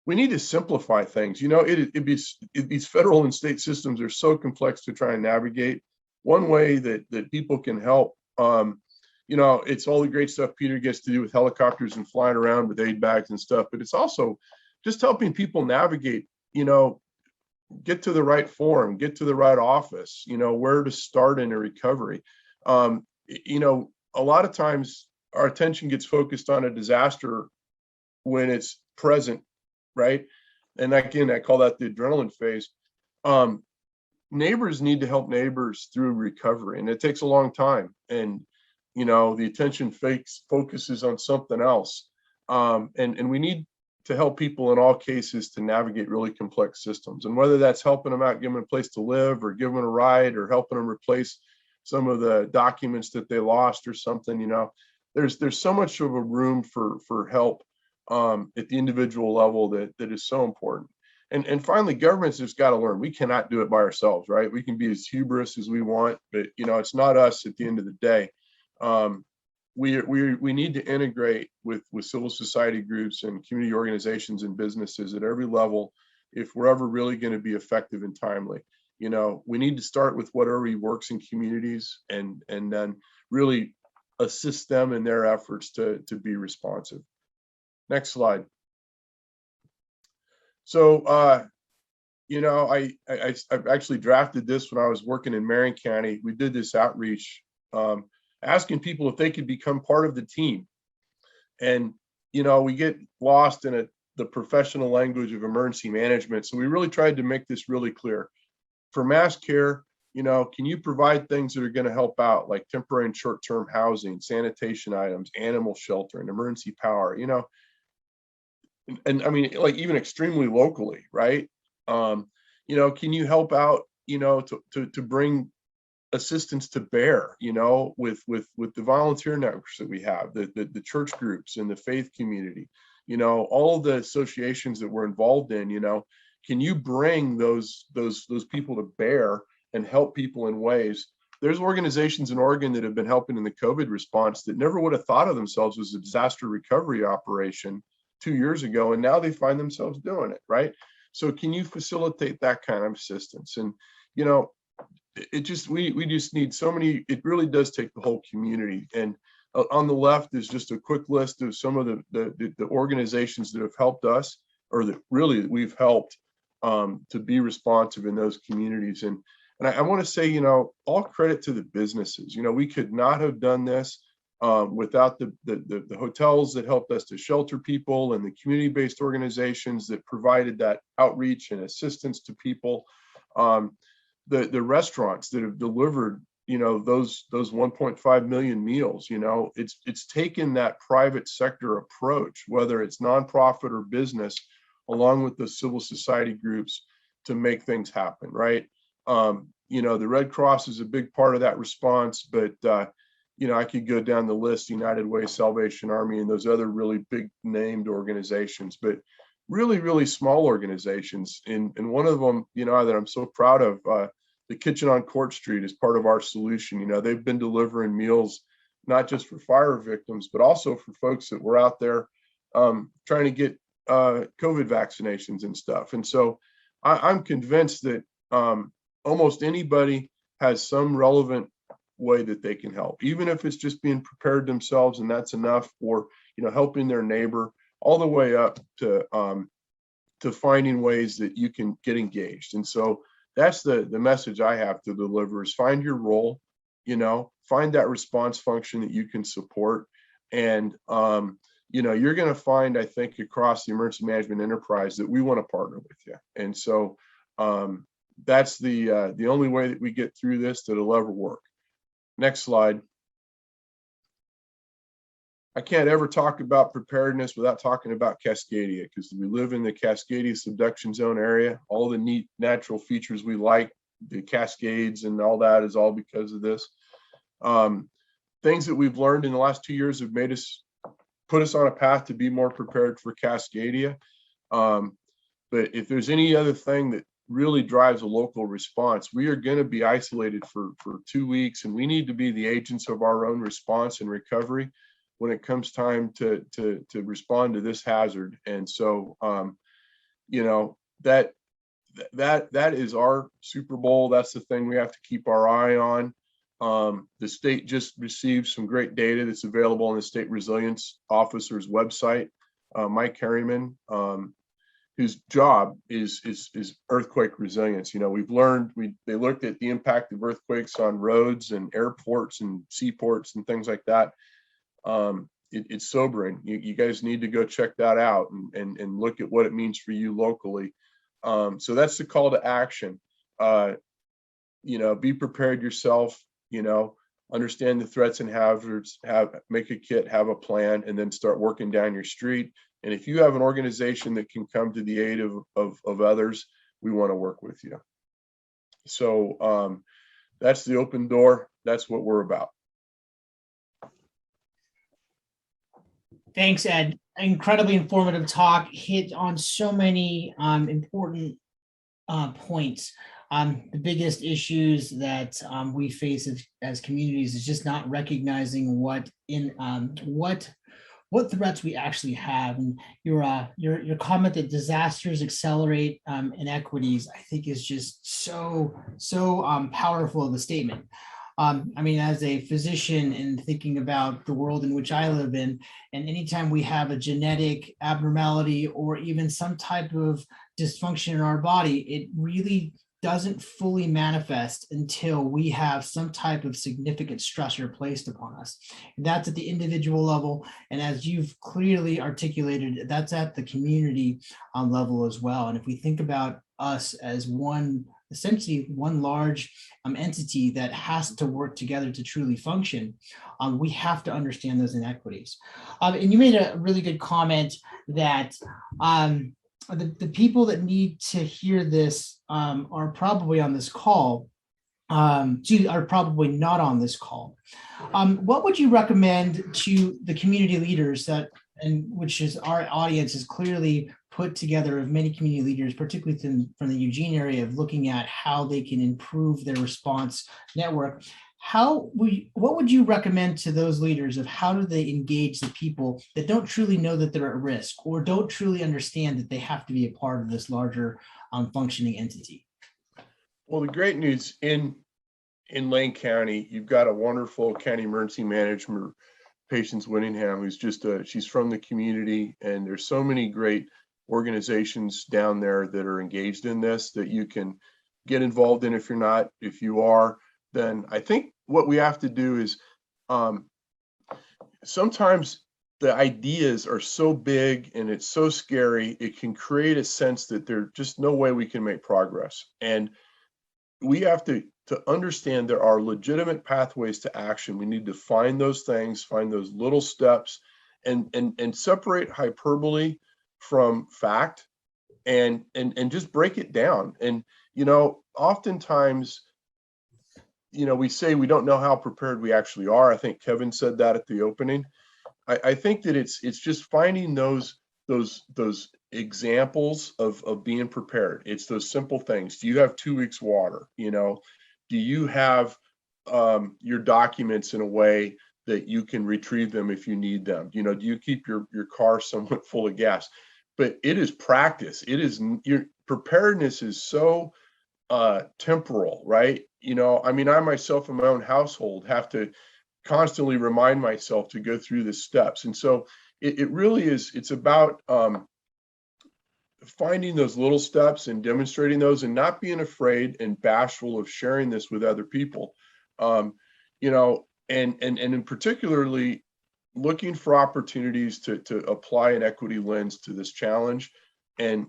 We need to simplify things. These federal and state systems are so complex to try and navigate. One way that people can help, it's all the great stuff Peter gets to do with helicopters and flying around with aid bags and stuff, but it's also just helping people navigate, get to the right forum, get to the right office, where to start in a recovery. A lot of times our attention gets focused on a disaster when it's present, right? And again, I call that the adrenaline phase. Neighbors need to help neighbors through recovery, and it takes a long time. And the attention focuses on something else. And we need to help people in all cases to navigate really complex systems. And whether that's helping them out, giving them a place to live, or giving them a ride, or helping them replace some of the documents that they lost or something, there's so much of a room for help at the individual level that is so important. And finally, governments just got to learn. We cannot do it by ourselves, right? We can be as hubris as we want, but it's not us at the end of the day. We need to integrate with civil society groups and community organizations and businesses at every level if we're ever really going to be effective and timely. We need to start with what already works in communities and then really assist them in their efforts to be responsive. Next slide. So, I actually drafted this when I was working in Marion County. We did this outreach, asking people if they could become part of the team. And, we get lost in the professional language of emergency management. So we really tried to make this really clear. For mass care, can you provide things that are going to help out, like temporary and short-term housing, sanitation items, animal shelter, and emergency power, and I mean, like even extremely locally, right? Can you help out, to bring assistance to bear, with the volunteer networks that we have, the church groups and the faith community, all the associations that we're involved in, can you bring those people to bear and help people in ways? There's organizations in Oregon that have been helping in the COVID response that never would have thought of themselves as a disaster recovery operation 2 years ago, and now they find themselves doing it, right? So can you facilitate that kind of assistance? And we just need so many. It really does take the whole community. And on the left is just a quick list of some of the organizations that have helped us, or that really we've helped to be responsive in those communities. And I want to say, all credit to the businesses. We could not have done this without the hotels that helped us to shelter people, and the community-based organizations that provided that outreach and assistance to people. The restaurants that have delivered, those 1.5 million meals. It's taken that private sector approach, whether it's nonprofit or business, along with the civil society groups, to make things happen, right? The Red Cross is a big part of that response, but I could go down the list, United Way, Salvation Army, and those other really big named organizations, but really, really small organizations. And one of them, that I'm so proud of, the Kitchen on Court Street, is part of our solution. They've been delivering meals, not just for fire victims, but also for folks that were out there trying to get COVID vaccinations and stuff. And so I'm convinced that almost anybody has some relevant way that they can help, even if it's just being prepared themselves, and that's enough, or helping their neighbor, all the way up to finding ways that you can get engaged. And so that's the message I have to deliver, is find your role, find that response function that you can support. And you're going to find, I think, across the emergency management enterprise, that we want to partner with you. And so that's the only way that we get through this that'll ever work. Next slide. I can't ever talk about preparedness without talking about Cascadia, because we live in the Cascadia subduction zone area. All the neat natural features we like, the Cascades and all that, is all because of this. Things that we've learned in the last 2 years have put us on a path to be more prepared for Cascadia. But if there's any other thing that really drives a local response, we are going to be isolated for 2 weeks, and we need to be the agents of our own response and recovery when it comes time to respond to this hazard. And so that is our Super Bowl. That's the thing we have to keep our eye on. The state just received some great data that's available on the State Resilience Officer's website. Mike Harriman, whose job is earthquake resilience. We've learned, they looked at the impact of earthquakes on roads and airports and seaports and things like that. It's sobering. You guys need to go check that out and look at what it means for you locally. So that's the call to action. Be prepared yourself, understand the threats and hazards, make a kit, have a plan, and then start working down your street. And if you have an organization that can come to the aid of others, we want to work with you. So that's the open door. That's what we're about. Thanks, Ed. Incredibly informative talk, hit on so many important points. The biggest issues that we face as communities is just not recognizing what threats we actually have. And your comment that disasters accelerate inequities, I think, is just so powerful of a statement. As a physician and thinking about the world in which I live in, and anytime we have a genetic abnormality or even some type of dysfunction in our body, it really doesn't fully manifest until we have some type of significant stressor placed upon us. And that's at the individual level. And as you've clearly articulated, that's at the community level as well. And if we think about us as one essentially one large entity that has to work together to truly function, we have to understand those inequities. And you made a really good comment that the people that need to hear this are probably on this call, are probably not on this call. What would you recommend to the community leaders that, and which is our audience is clearly put together of many community leaders, particularly from the Eugene area, of looking at how they can improve their response network? What would you recommend to those leaders of how do they engage the people that don't truly know that they're at risk or don't truly understand that they have to be a part of this larger functioning entity? Well, the great news in Lane County, you've got a wonderful county emergency manager, Patience Winningham, who's just she's from the community, and there's so many great organizations down there that are engaged in this that you can get involved in. If you're not, if you are, then I think what we have to do is sometimes the ideas are so big and it's so scary, it can create a sense that there's just no way we can make progress. And we have to understand there are legitimate pathways to action. We need to find those things, find those little steps, and separate hyperbole from fact, and just break it down. And oftentimes, we say we don't know how prepared we actually are. I think Kevin said that at the opening. I think that it's just finding those examples of being prepared. It's those simple things. Do you have 2 weeks water? Do you have your documents in a way that you can retrieve them if you need them? Do you keep your car somewhat full of gas? But it is practice. Your preparedness is so temporal, right? I myself in my own household have to constantly remind myself to go through the steps. And so it really is, it's about finding those little steps and demonstrating those, and not being afraid and bashful of sharing this with other people. And in particularly looking for opportunities to apply an equity lens to this challenge, and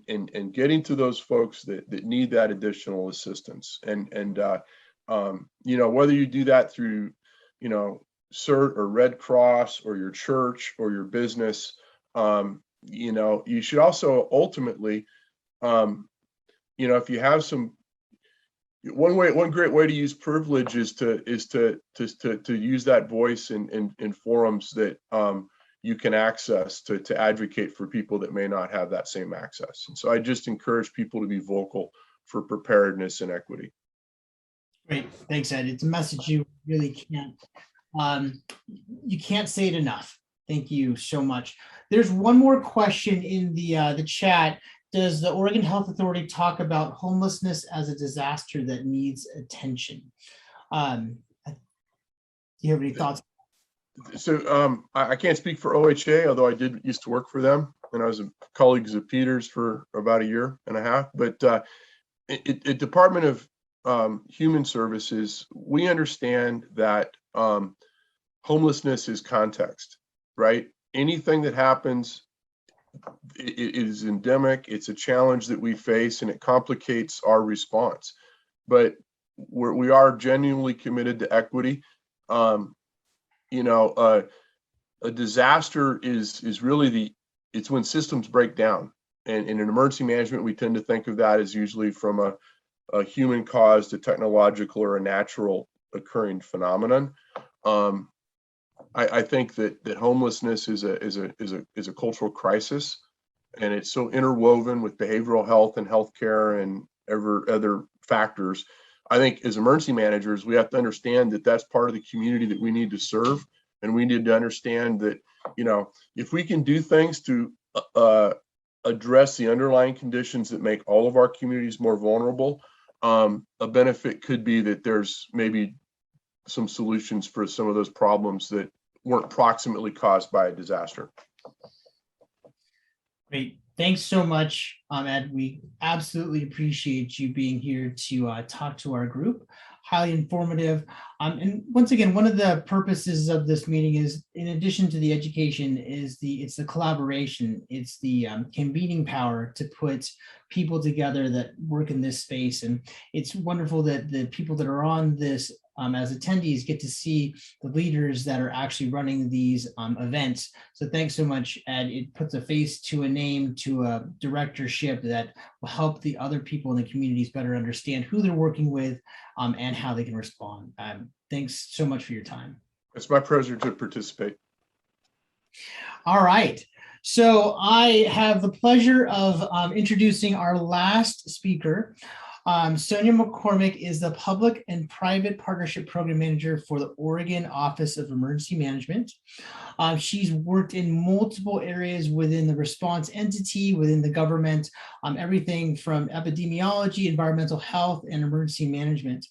getting to those folks that need that additional assistance. And whether you do that through, CERT or Red Cross or your church or your business, you should also ultimately, if you have one great way to use privilege is to use that voice in forums that you can access to advocate for people that may not have that same access. And so I just encourage people to be vocal for preparedness and equity. Great, thanks, Ed. It's a message you really can't say it enough. Thank you so much. There's one more question in the chat. Does the Oregon Health Authority talk about homelessness as a disaster that needs attention? Do you have any thoughts? So I can't speak for OHA, although I used to work for them, and I was a colleague of Peter's for about 1.5 years. But at Department of Human Services, we understand that homelessness is context, right? Anything that happens, it is endemic. It's a challenge that we face, and it complicates our response. But we are genuinely committed to equity. A disaster is really it's when systems break down. And in emergency management, we tend to think of that as usually from a human caused, a technological, or a natural occurring phenomenon. I think that homelessness is a cultural crisis, and it's so interwoven with behavioral health and healthcare and other factors. I think as emergency managers, we have to understand that that's part of the community that we need to serve, and we need to understand that if we can do things to address the underlying conditions that make all of our communities more vulnerable, a benefit could be that there's maybe some solutions for some of those problems that weren't proximately caused by a disaster. Great. Thanks so much, Ed. We absolutely appreciate you being here to talk to our group. highly informative. And once again, one of the purposes of this meeting is, in addition to the education, is it's the collaboration. It's the convening power to put people together that work in this space. And it's wonderful that the people that are on this as attendees get to see the leaders that are actually running these events. So thanks so much, Ed. It puts a face to a name, to a directorship that will help the other people in the communities better understand who they're working with and how they can respond. Thanks so much for your time. It's my pleasure to participate. All right. So I have the pleasure of introducing our last speaker. Sonya McCormick is the Public and Private Partnership Program Manager for the Oregon Office of Emergency Management. She's worked in multiple areas within the response entity, within the government, everything from epidemiology, environmental health, and emergency management.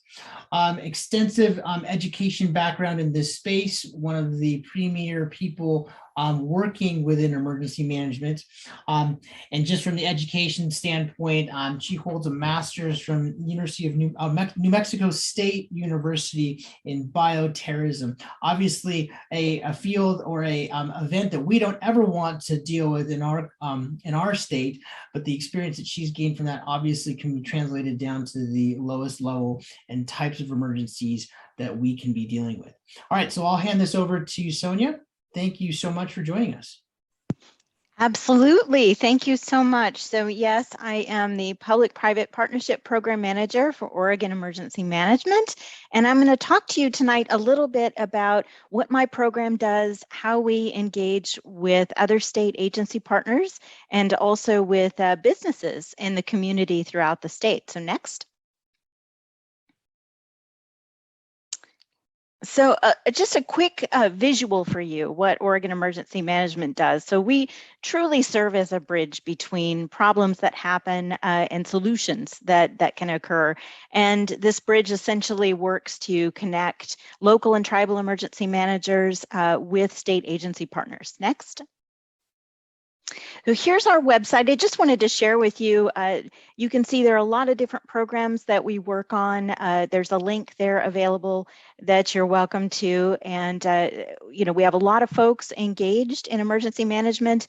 Extensive education background in this space, one of the premier people working within emergency management. And just from the education standpoint, she holds a master's from University of New Mexico State University in bioterrorism. Obviously a field or a event that we don't ever want to deal with in our state, but the experience that she's gained from that obviously can be translated down to the lowest level and types of emergencies that we can be dealing with. All right, so I'll hand this over to Sonya. Thank you so much for joining us. Absolutely. Thank you so much. So yes, I am the Public-Private Partnership Program Manager for Oregon Emergency Management. And I'm going to talk to you tonight a little bit about what my program does, how we engage with other state agency partners, and also with businesses in the community throughout the state. So next. So just a quick visual for you, what Oregon Emergency Management does. So we truly serve as a bridge between problems that happen and solutions that can occur. And this bridge essentially works to connect local and tribal emergency managers with state agency partners. Next. So here's our website. I just wanted to share with you, you can see there are a lot of different programs that we work on. There's a link there available that you're welcome to. And, you know, we have a lot of folks engaged in emergency management.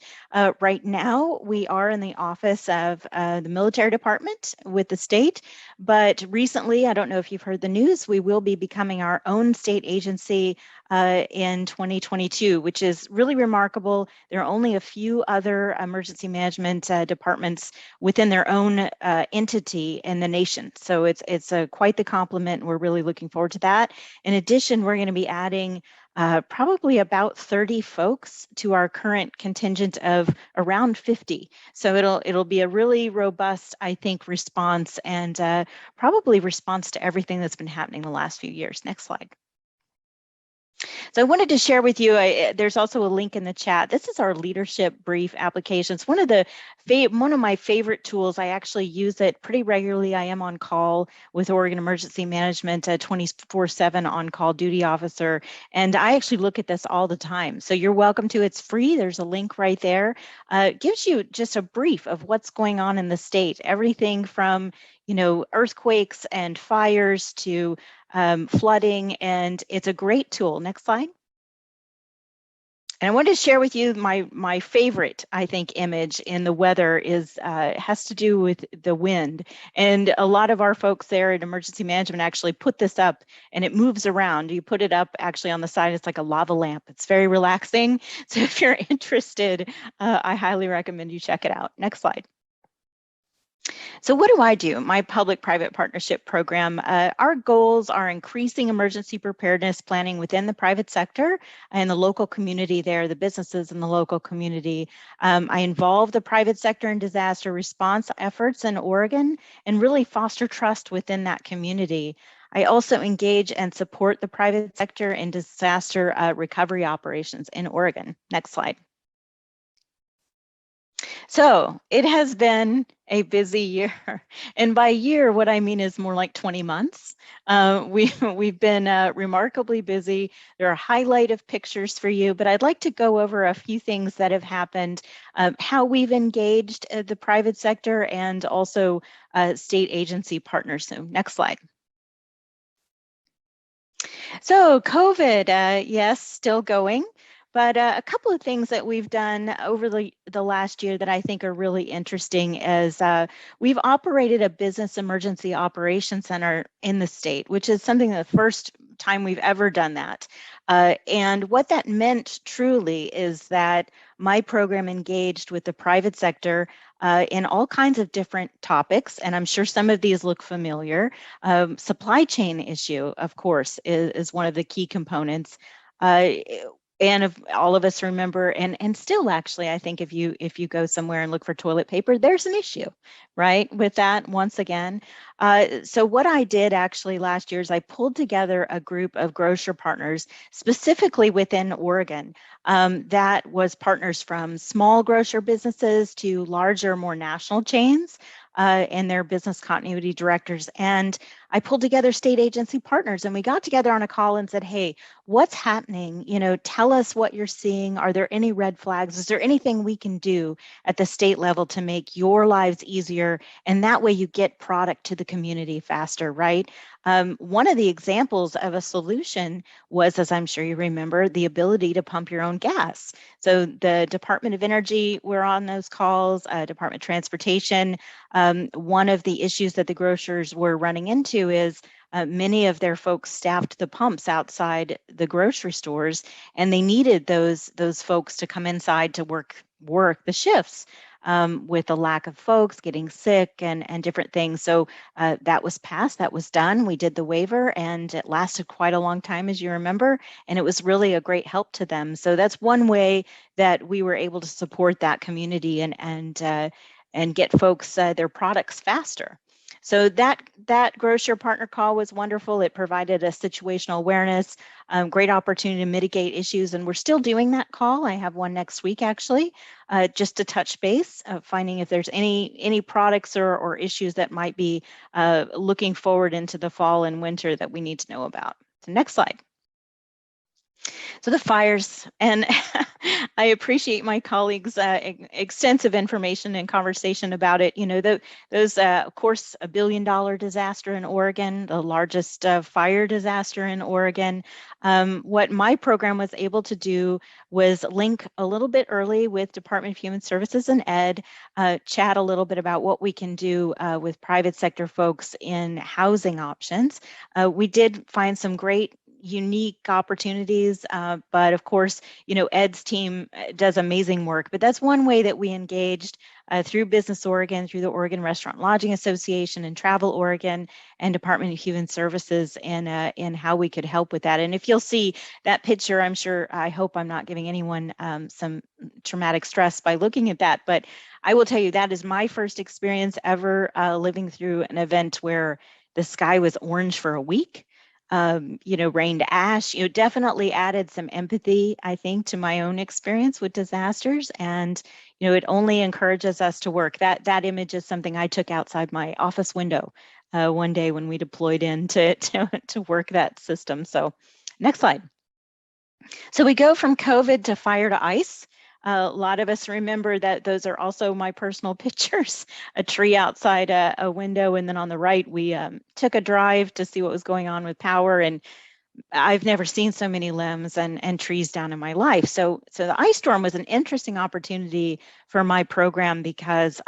Right now, we are in the office of the military department with the state. But recently, I don't know if you've heard the news, we will be becoming our own state agency in 2022, which is really remarkable. There are only a few other emergency management departments within their own entity in the nation. So it's quite the compliment. We're really looking forward to that. In addition, we're going to be adding probably about 30 folks to our current contingent of around 50. So it'll be a really robust, I think, response and probably response to everything that's been happening the last few years. Next slide. So I wanted to share with you, there's also a link in the chat. This is our leadership brief applications. One of my favorite tools. I actually use it pretty regularly. I am on call with Oregon Emergency Management, a 24/7 on-call duty officer, and I actually look at this all the time. So you're welcome to. It's free. There's a link right there. It gives you just a brief of what's going on in the state. Everything from earthquakes and fires to flooding, and it's a great tool. Next slide. And I wanted to share with you my favorite, I think, image in the weather is has to do with the wind. And a lot of our folks there at Emergency Management actually put this up, and it moves around. You put it up actually on the side. It's like a lava lamp. It's very relaxing. So if you're interested, I highly recommend you check it out. Next slide. So what do I do? My public-private partnership program, our goals are increasing emergency preparedness planning within the private sector and the local community there, the businesses in the local community. I involve the private sector in disaster response efforts in Oregon and really foster trust within that community. I also engage and support the private sector in disaster recovery operations in Oregon. Next slide. So it has been a busy year, and by year, what I mean is more like 20 months. We've been remarkably busy. There are highlight of pictures for you, but I'd like to go over a few things that have happened, how we've engaged the private sector and also state agency partners. So next slide. So COVID, yes, still going, but a couple of things that we've done over the last year that I think are really interesting is we've operated a business emergency operations center in the state, which is something the first time we've ever done that. And what that meant truly is that my program engaged with the private sector in all kinds of different topics, and I'm sure some of these look familiar. Supply chain issue, of course, is one of the key components. And if all of us remember, and still actually, I think if you go somewhere and look for toilet paper, there's an issue, right, with that once again. So what I did actually last year is I pulled together a group of grocer partners specifically within Oregon that was partners from small grocer businesses to larger, more national chains and their business continuity directors. And I pulled together state agency partners, and we got together on a call and said, hey, what's happening? You know, tell us what you're seeing. Are there any red flags? Is there anything we can do at the state level to make your lives easier? And that way you get product to the community faster, right? One of the examples of a solution was, as I'm sure you remember, the ability to pump your own gas. So the Department of Energy were on those calls, Department of Transportation. One of the issues that the grocers were running into is many of their folks staffed the pumps outside the grocery stores, and they needed those folks to come inside to work the shifts. With the lack of folks getting sick and different things. So that was passed, that was done. We did the waiver, and it lasted quite a long time, as you remember, and it was really a great help to them. So that's one way that we were able to support that community and get folks their products faster. So that grocer partner call was wonderful. It provided a situational awareness, great opportunity to mitigate issues, and we're still doing that call. I have one next week actually, just to touch base, finding if there's any products or issues that might be looking forward into the fall and winter that we need to know about. So next slide. So the fires, and I appreciate my colleagues' extensive information and conversation about it. You know, those, of course, $1 billion disaster in Oregon, the largest fire disaster in Oregon. What my program was able to do was link a little bit early with Department of Human Services and Ed, chat a little bit about what we can do with private sector folks in housing options. We did find some great unique opportunities, but of course, you know, Ed's team does amazing work, but that's one way that we engaged through Business Oregon, through the Oregon Restaurant Lodging Association and Travel Oregon and Department of Human Services in how we could help with that. And if you'll see that picture, I'm sure, I hope I'm not giving anyone some traumatic stress by looking at that, but I will tell you that is my first experience ever living through an event where the sky was orange for a week. You know, rained ash, you know, definitely added some empathy, I think, to my own experience with disasters. And, you know, it only encourages us to work. That image is something I took outside my office window one day when we deployed in to work that system. So next slide. So we go from COVID to fire to ice. A lot of us remember that those are also my personal pictures, a tree outside a window. And then on the right, we took a drive to see what was going on with power. And I've never seen so many limbs and trees down in my life. So the ice storm was an interesting opportunity for my program because,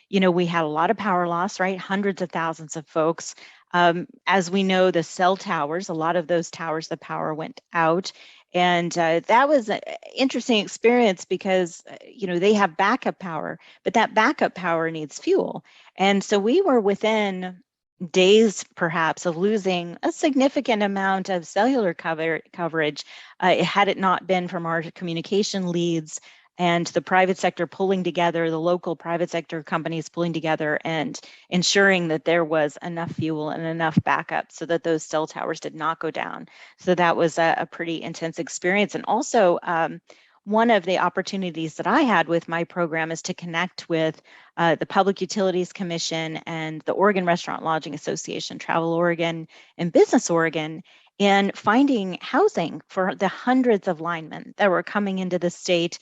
you know, we had a lot of power loss, right? Hundreds of thousands of folks. As we know, the cell towers, a lot of those towers, the power went out. And that was an interesting experience because, you know, they have backup power, but that backup power needs fuel. And so we were within days, perhaps, of losing a significant amount of cellular coverage had it not been from our communication leads and the private sector pulling together, the local private sector companies pulling together and ensuring that there was enough fuel and enough backup so that those cell towers did not go down. So that was a pretty intense experience. And also, one of the opportunities that I had with my program is to connect with the Public Utilities Commission and the Oregon Restaurant Lodging Association, Travel Oregon, and Business Oregon, and finding housing for the hundreds of linemen that were coming into the state.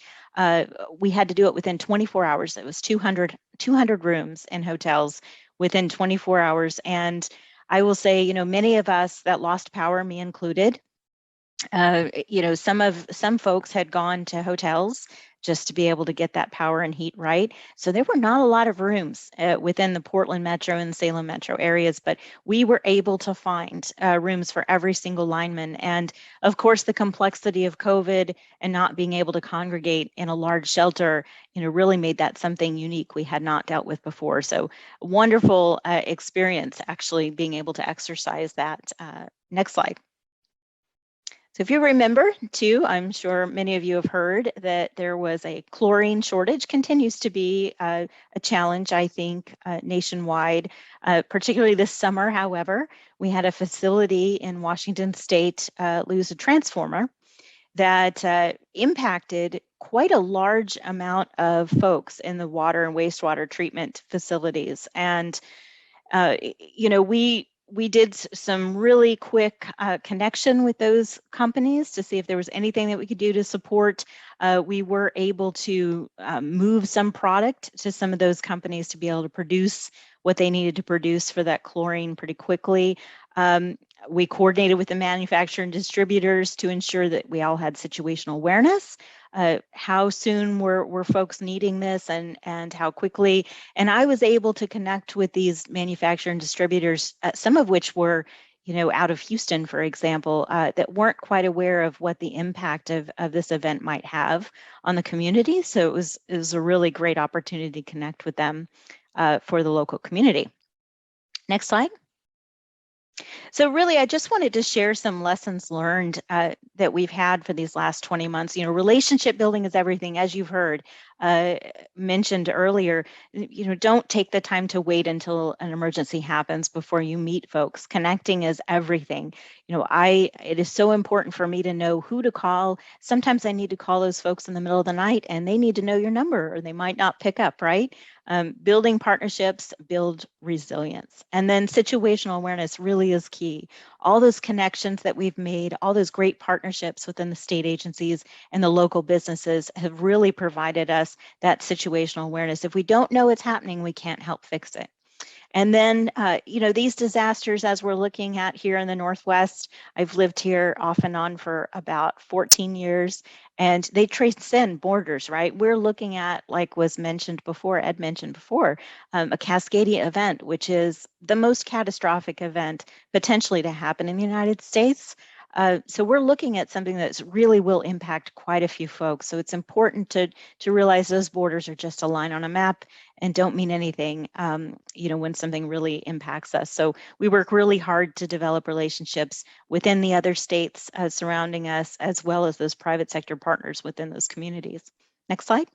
We had to do it within 24 hours. It was 200 rooms in hotels within 24 hours. And I will say, many of us that lost power, me included, some folks had gone to hotels just to be able to get that power and heat right. So there were not a lot of rooms within the Portland metro and Salem metro areas, but we were able to find rooms for every single lineman. And of course, the complexity of COVID and not being able to congregate in a large shelter, really made that something unique we had not dealt with before. So wonderful experience actually being able to exercise that. Next slide. So if you remember too, I'm sure many of you have heard that there was a chlorine shortage, continues to be a challenge, I think, nationwide, particularly this summer. However, we had a facility in Washington State lose a transformer that impacted quite a large amount of folks in the water and wastewater treatment facilities. And, we did some really quick connection with those companies to see if there was anything that we could do to support. We were able to move some product to some of those companies to be able to produce what they needed to produce for that chlorine pretty quickly. We coordinated with the manufacturer and distributors to ensure that we all had situational awareness. How soon were folks needing this and how quickly? And I was able to connect with these manufacturer and distributors, some of which were, out of Houston, for example, that weren't quite aware of what the impact of this event might have on the community. So it was a really great opportunity to connect with them for the local community. Next slide. So really, I just wanted to share some lessons learned that we've had for these last 20 months. Relationship building is everything, as you've heard mentioned earlier. Don't take the time to wait until an emergency happens before you meet folks. Connecting is everything. It is so important for me to know who to call. Sometimes I need to call those folks in the middle of the night and they need to know your number or they might not pick up, right? Building partnerships, build resilience. And then situational awareness really is key. All those connections that we've made, all those great partnerships within the state agencies and the local businesses have really provided us that situational awareness. If we don't know what's happening, we can't help fix it. And then, these disasters, as we're looking at here in the Northwest, I've lived here off and on for about 14 years, and they transcend borders, right? We're looking at, like was mentioned before, Ed mentioned before, a Cascadia event, which is the most catastrophic event potentially to happen in the United States. So we're looking at something that really will impact quite a few folks. So it's important to realize those borders are just a line on a map and don't mean anything, when something really impacts us. So we work really hard to develop relationships within the other states surrounding us, as well as those private sector partners within those communities. Next slide.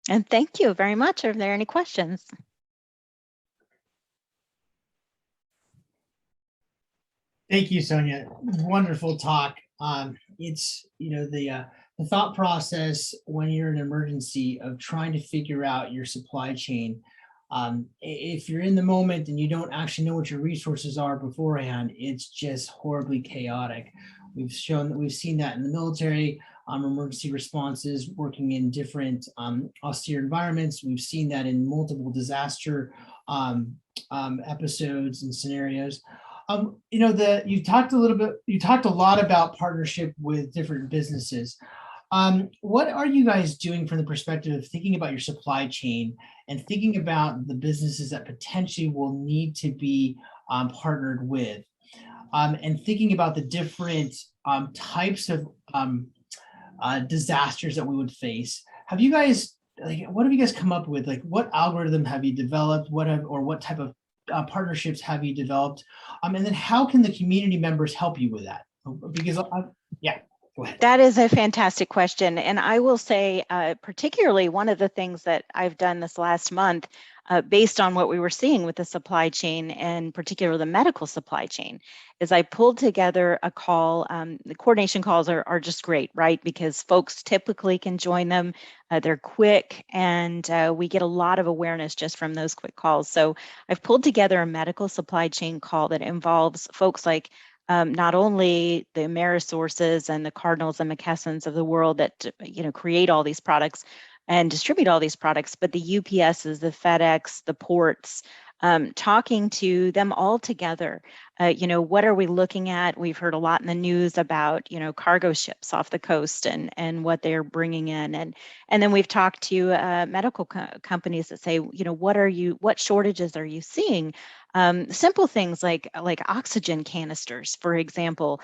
And thank you very much. Are there any questions? Thank you, Sonya. Wonderful talk. It's, the thought process when you're in an emergency of trying to figure out your supply chain. If you're in the moment and you don't actually know what your resources are beforehand, it's just horribly chaotic. We've seen that in the military, emergency responses working in different austere environments. We've seen that in multiple disaster episodes and scenarios. You talked a lot about partnership with different businesses. What are you guys doing from the perspective of thinking about your supply chain and thinking about the businesses that potentially will need to be partnered with, and thinking about the different types of disasters that we would face? Have you guys, what have you guys come up with? What algorithm have you developed? What type of partnerships have you developed? And then how can the community members help you with that? Because yeah, go ahead. That is a fantastic question. And I will say, particularly one of the things that I've done this last month, based on what we were seeing with the supply chain, and particularly the medical supply chain, is I pulled together a call. The coordination calls are just great, right? Because folks typically can join them. They're quick, and we get a lot of awareness just from those quick calls. So I've pulled together a medical supply chain call that involves folks like not only the Amerisources and the Cardinals and McKessons of the world that create all these products and distribute all these products, but the UPSs, the FedEx, the ports, talking to them all together. What are we looking at? We've heard a lot in the news about, cargo ships off the coast and what they're bringing in. And then we've talked to medical companies that say, what shortages are you seeing? Simple things like oxygen canisters, for example.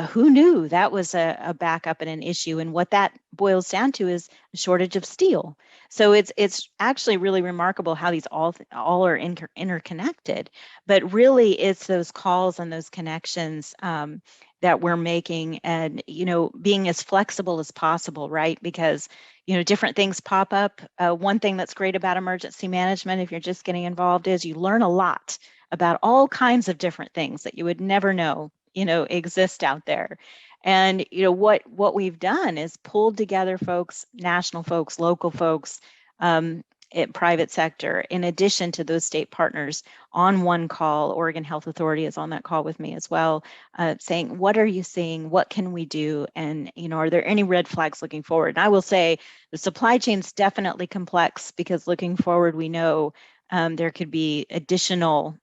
Who knew that was a backup and an issue? And what that boils down to is a shortage of steel. So it's actually really remarkable how these all are interconnected. But really, it's those calls and those connections that we're making, and being as flexible as possible, right? Because different things pop up. One thing that's great about emergency management, if you're just getting involved, is you learn a lot about all kinds of different things that you would never know exist out there. And what we've done is pulled together folks, national folks, local folks, private sector, in addition to those state partners, on one call. Oregon Health Authority is on that call with me as well, saying, what are you seeing? What can we do? And, are there any red flags looking forward? And I will say the supply chain's definitely complex, because looking forward, we know there could be additional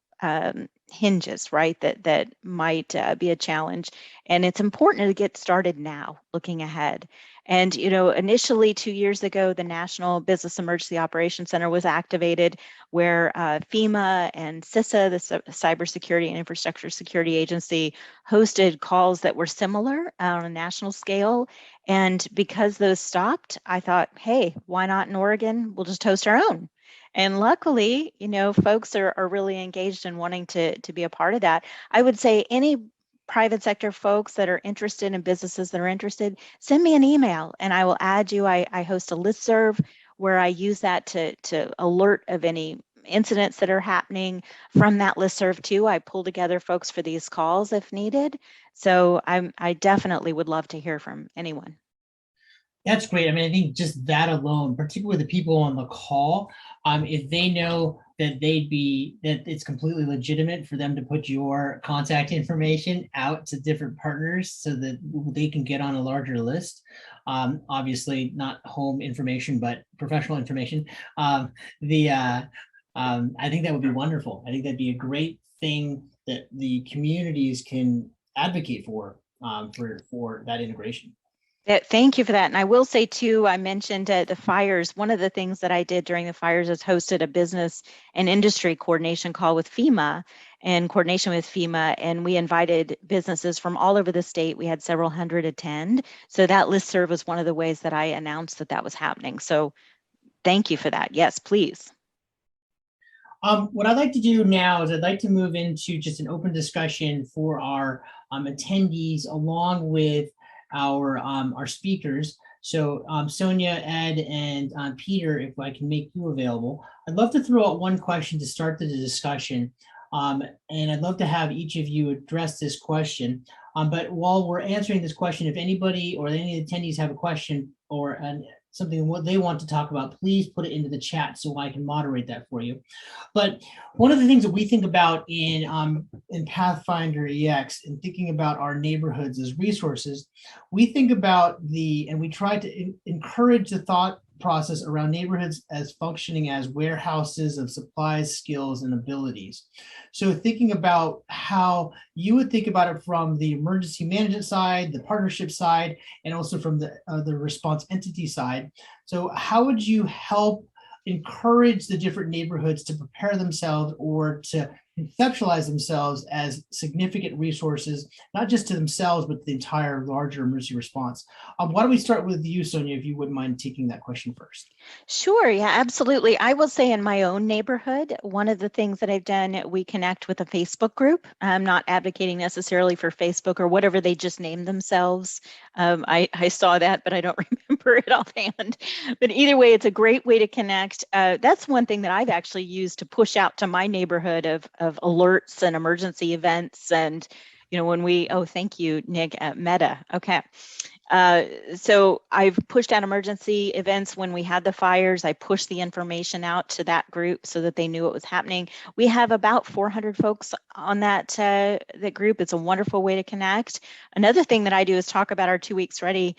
hinges, right, that might be a challenge. And it's important to get started now, looking ahead. And, initially 2 years ago, the National Business Emergency Operations Center was activated, where FEMA and CISA, the Cybersecurity and Infrastructure Security Agency, hosted calls that were similar on a national scale. And because those stopped, I thought, hey, why not in Oregon? We'll just host our own. And luckily, folks are really engaged in wanting to be a part of that. I would say any private sector folks that are interested, in businesses that are interested, send me an email and I will add you. I host a listserv where I use that to alert of any incidents that are happening. From that listserv too, I pull together folks for these calls if needed. So I definitely would love to hear from anyone. That's great. I mean, I think just that alone, particularly the people on the call, if they know that that it's completely legitimate for them to put your contact information out to different partners so that they can get on a larger list. Obviously not home information, but professional information. I think that would be wonderful. I think that'd be a great thing that the communities can advocate for that integration. Thank you for that. And I will say too, I mentioned the fires. One of the things that I did during the fires is hosted a business and industry coordination call with FEMA, in coordination with FEMA, and we invited businesses from all over the state. We had several hundred attend. So that listserv was one of the ways that I announced that was happening. So thank you for that. Yes, please. What I'd like to do now is I'd like to move into just an open discussion for our attendees, along with our speakers. So Sonya, Ed, and Peter, if I can make you available, I'd love to throw out one question to start the discussion. And I'd love to have each of you address this question. But while we're answering this question, if anybody or any of the attendees have a question or something what they want to talk about, please put it into the chat so I can moderate that for you. But one of the things that we think about in PathFinderEX, and thinking about our neighborhoods as resources, we think about and we try to encourage the thought process around neighborhoods as functioning as warehouses of supplies, skills, and abilities. So thinking about how you would think about it from the emergency management side, the partnership side, and also from the response entity side. So how would you help encourage the different neighborhoods to prepare themselves or to conceptualize themselves as significant resources, not just to themselves, but the entire larger emergency response? Why don't we start with you, Sonya, if you wouldn't mind taking that question first? Sure, yeah, absolutely. I will say in my own neighborhood, one of the things that I've done, we connect with a Facebook group. I'm not advocating necessarily for Facebook or whatever they just named themselves. I saw that, but I don't remember it offhand. But either way, it's a great way to connect. That's one thing that I've actually used to push out to my neighborhood of alerts and emergency events. And, when thank you, Nick, at Meta. Okay. So I've pushed out emergency events when we had the fires. I pushed the information out to that group so that they knew what was happening. We have about 400 folks on that group. It's a wonderful way to connect. Another thing that I do is talk about our 2 weeks ready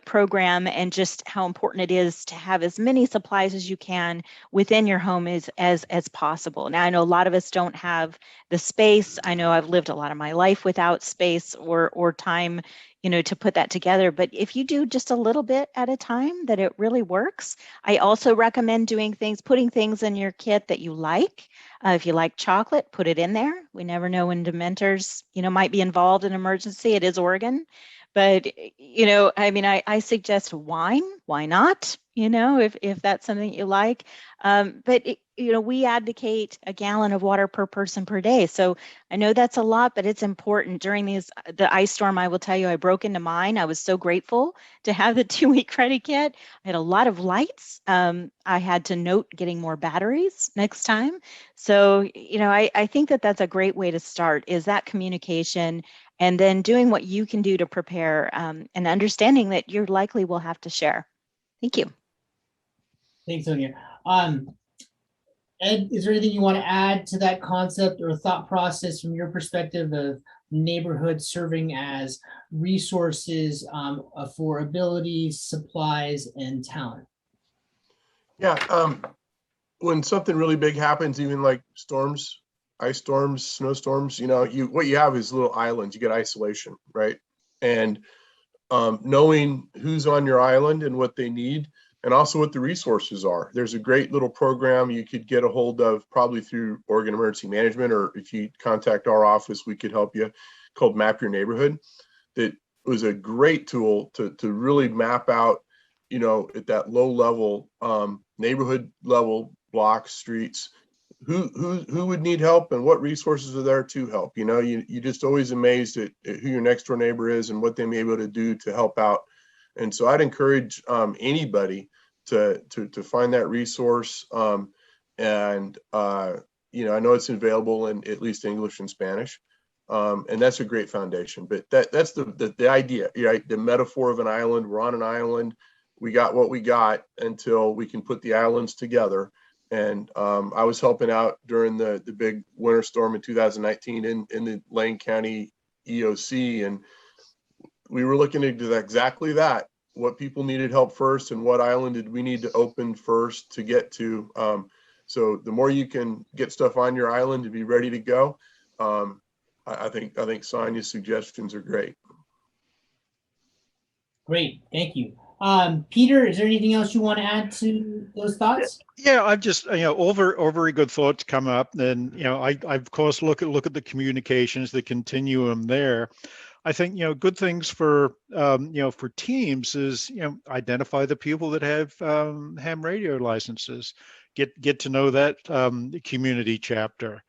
program, and just how important it is to have as many supplies as you can within your home as possible. Now, I know a lot of us don't have the space. I know I've lived a lot of my life without space or time, to put that together. But if you do just a little bit at a time, that it really works. I also recommend putting things in your kit that you like. If you like chocolate, put it in there. We never know when Dementors, might be involved in an emergency. It is Oregon. But, I suggest wine. Why not? If that's something you like. But, we advocate a gallon of water per person per day. So I know that's a lot, but it's important. During the ice storm, I will tell you, I broke into mine. I was so grateful to have the 2-week credit kit. I had a lot of lights. I had to note getting more batteries next time. So, I think that's a great way to start, is that communication, and then doing what you can do to prepare, and understanding that you likely will have to share. Thank you. Thanks, Sonia. Ed, is there anything you want to add to that concept or thought process from your perspective of neighborhoods serving as resources for abilities, supplies, and talent? Yeah, when something really big happens, even like storms, ice storms, snowstorms, what you have is little islands. You get isolation, right? And knowing who's on your island and what they need, and also what the resources are. There's a great little program you could get a hold of, probably through Oregon Emergency Management, or if you contact our office, we could help you, called Map Your Neighborhood. That was a great tool to really map out, at that low level, neighborhood level, blocks, streets, who would need help and what resources are there to help. You're just always amazed at who your next door neighbor is and what they may be able to do to help out. And so I'd encourage anybody to find that resource. And I know it's available in at least English and Spanish. And that's a great foundation. But that's the idea, right? The metaphor of an island. We're on an island. We got what we got until we can put the islands together. And I was helping out during the big winter storm in 2019 in the Lane County EOC, and we were looking into exactly that, what people needed help first and what island did we need to open first to get to. So the more you can get stuff on your island to be ready to go, I think Sonia's suggestions are great. Great, thank you. Peter, is there anything else you want to add to those thoughts? Yeah, I've just, all very good thoughts come up. And, I of course look at the communications, the continuum there. I think, good things for, for teams is, identify the people that have ham radio licenses, get to know that community chapter.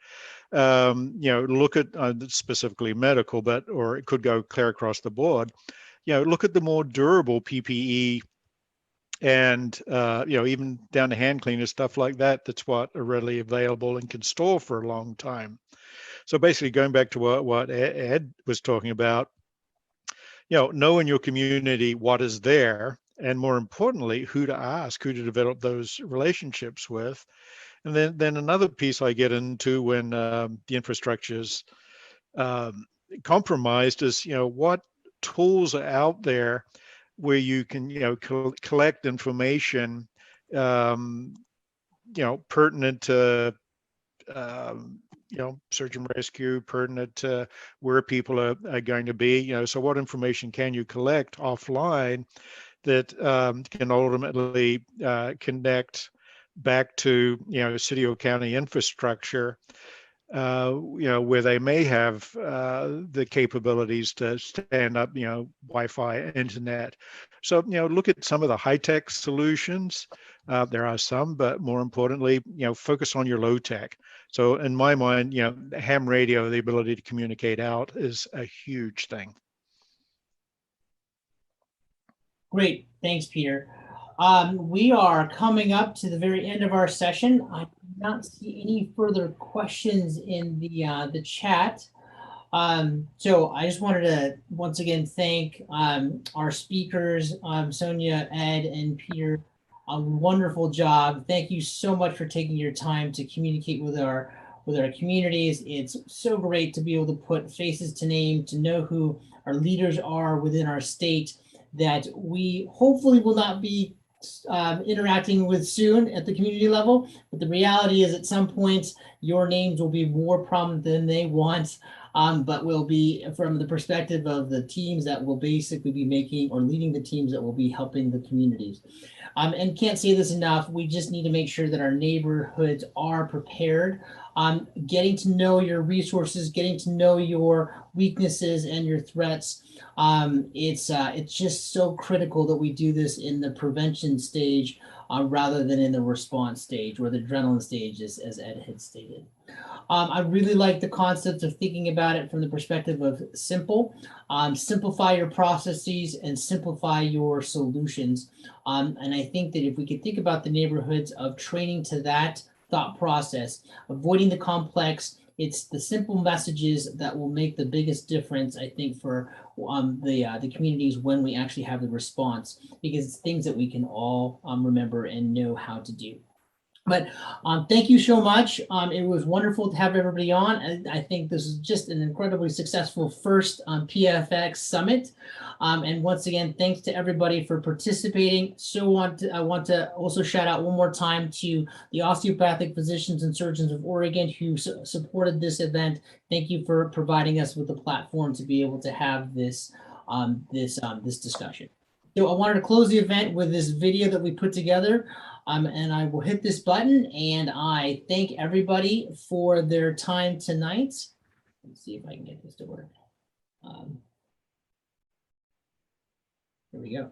Look at specifically medical, or it could go clear across the board. Look at the more durable PPE and, even down to hand cleaners, stuff like that. That's what are readily available and can store for a long time. So basically going back to what Ed was talking about, know in your community what is there, and more importantly, who to ask, who to develop those relationships with. And then another piece I get into when the infrastructure is compromised is, what tools are out there where you can, collect information, pertinent to, search and rescue, pertinent to where people are going to be. So what information can you collect offline that can ultimately connect back to, city or county infrastructure, where they may have the capabilities to stand up, Wi-Fi, internet. So, look at some of the high-tech solutions. There are some, but more importantly, focus on your low-tech. So in my mind, ham radio, the ability to communicate out, is a huge thing. Great, thanks, Peter. We are coming up to the very end of our session. I do not see any further questions in the chat. So I just wanted to once again thank our speakers, Sonia, Ed, and Peter. A wonderful job. Thank you so much for taking your time to communicate with our communities. It's so great to be able to put faces to name, to know who our leaders are within our state, that we hopefully will not be interacting with soon at the community level. But the reality is at some point, your names will be more prominent than they want, but will be from the perspective of the teams that will basically be making or leading the teams that will be helping the communities. And can't say this enough, we just need to make sure that our neighborhoods are prepared. Getting to know your resources, getting to know your weaknesses and your threats. It's just so critical that we do this in the prevention stage rather than in the response stage or the adrenaline stage, as Ed had stated. I really like the concept of thinking about it from the perspective of simple. Simplify your processes and simplify your solutions. And I think that if we could think about the neighborhoods of training to that thought process, avoiding the complex, it's the simple messages that will make the biggest difference, I think, for the communities when we actually have the response, because it's things that we can all remember and know how to do. But thank you so much. It was wonderful to have everybody on. I think this is just an incredibly successful first PFX Summit. And once again, thanks to everybody for participating. I want to also shout out one more time to the Osteopathic Physicians and Surgeons of Oregon who supported this event. Thank you for providing us with a platform to be able to have this discussion. So I wanted to close the event with this video that we put together. And I will hit this button and I thank everybody for their time tonight. Let's see if I can get this to work. Here we go.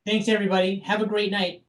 Thanks, everybody. Have a great night.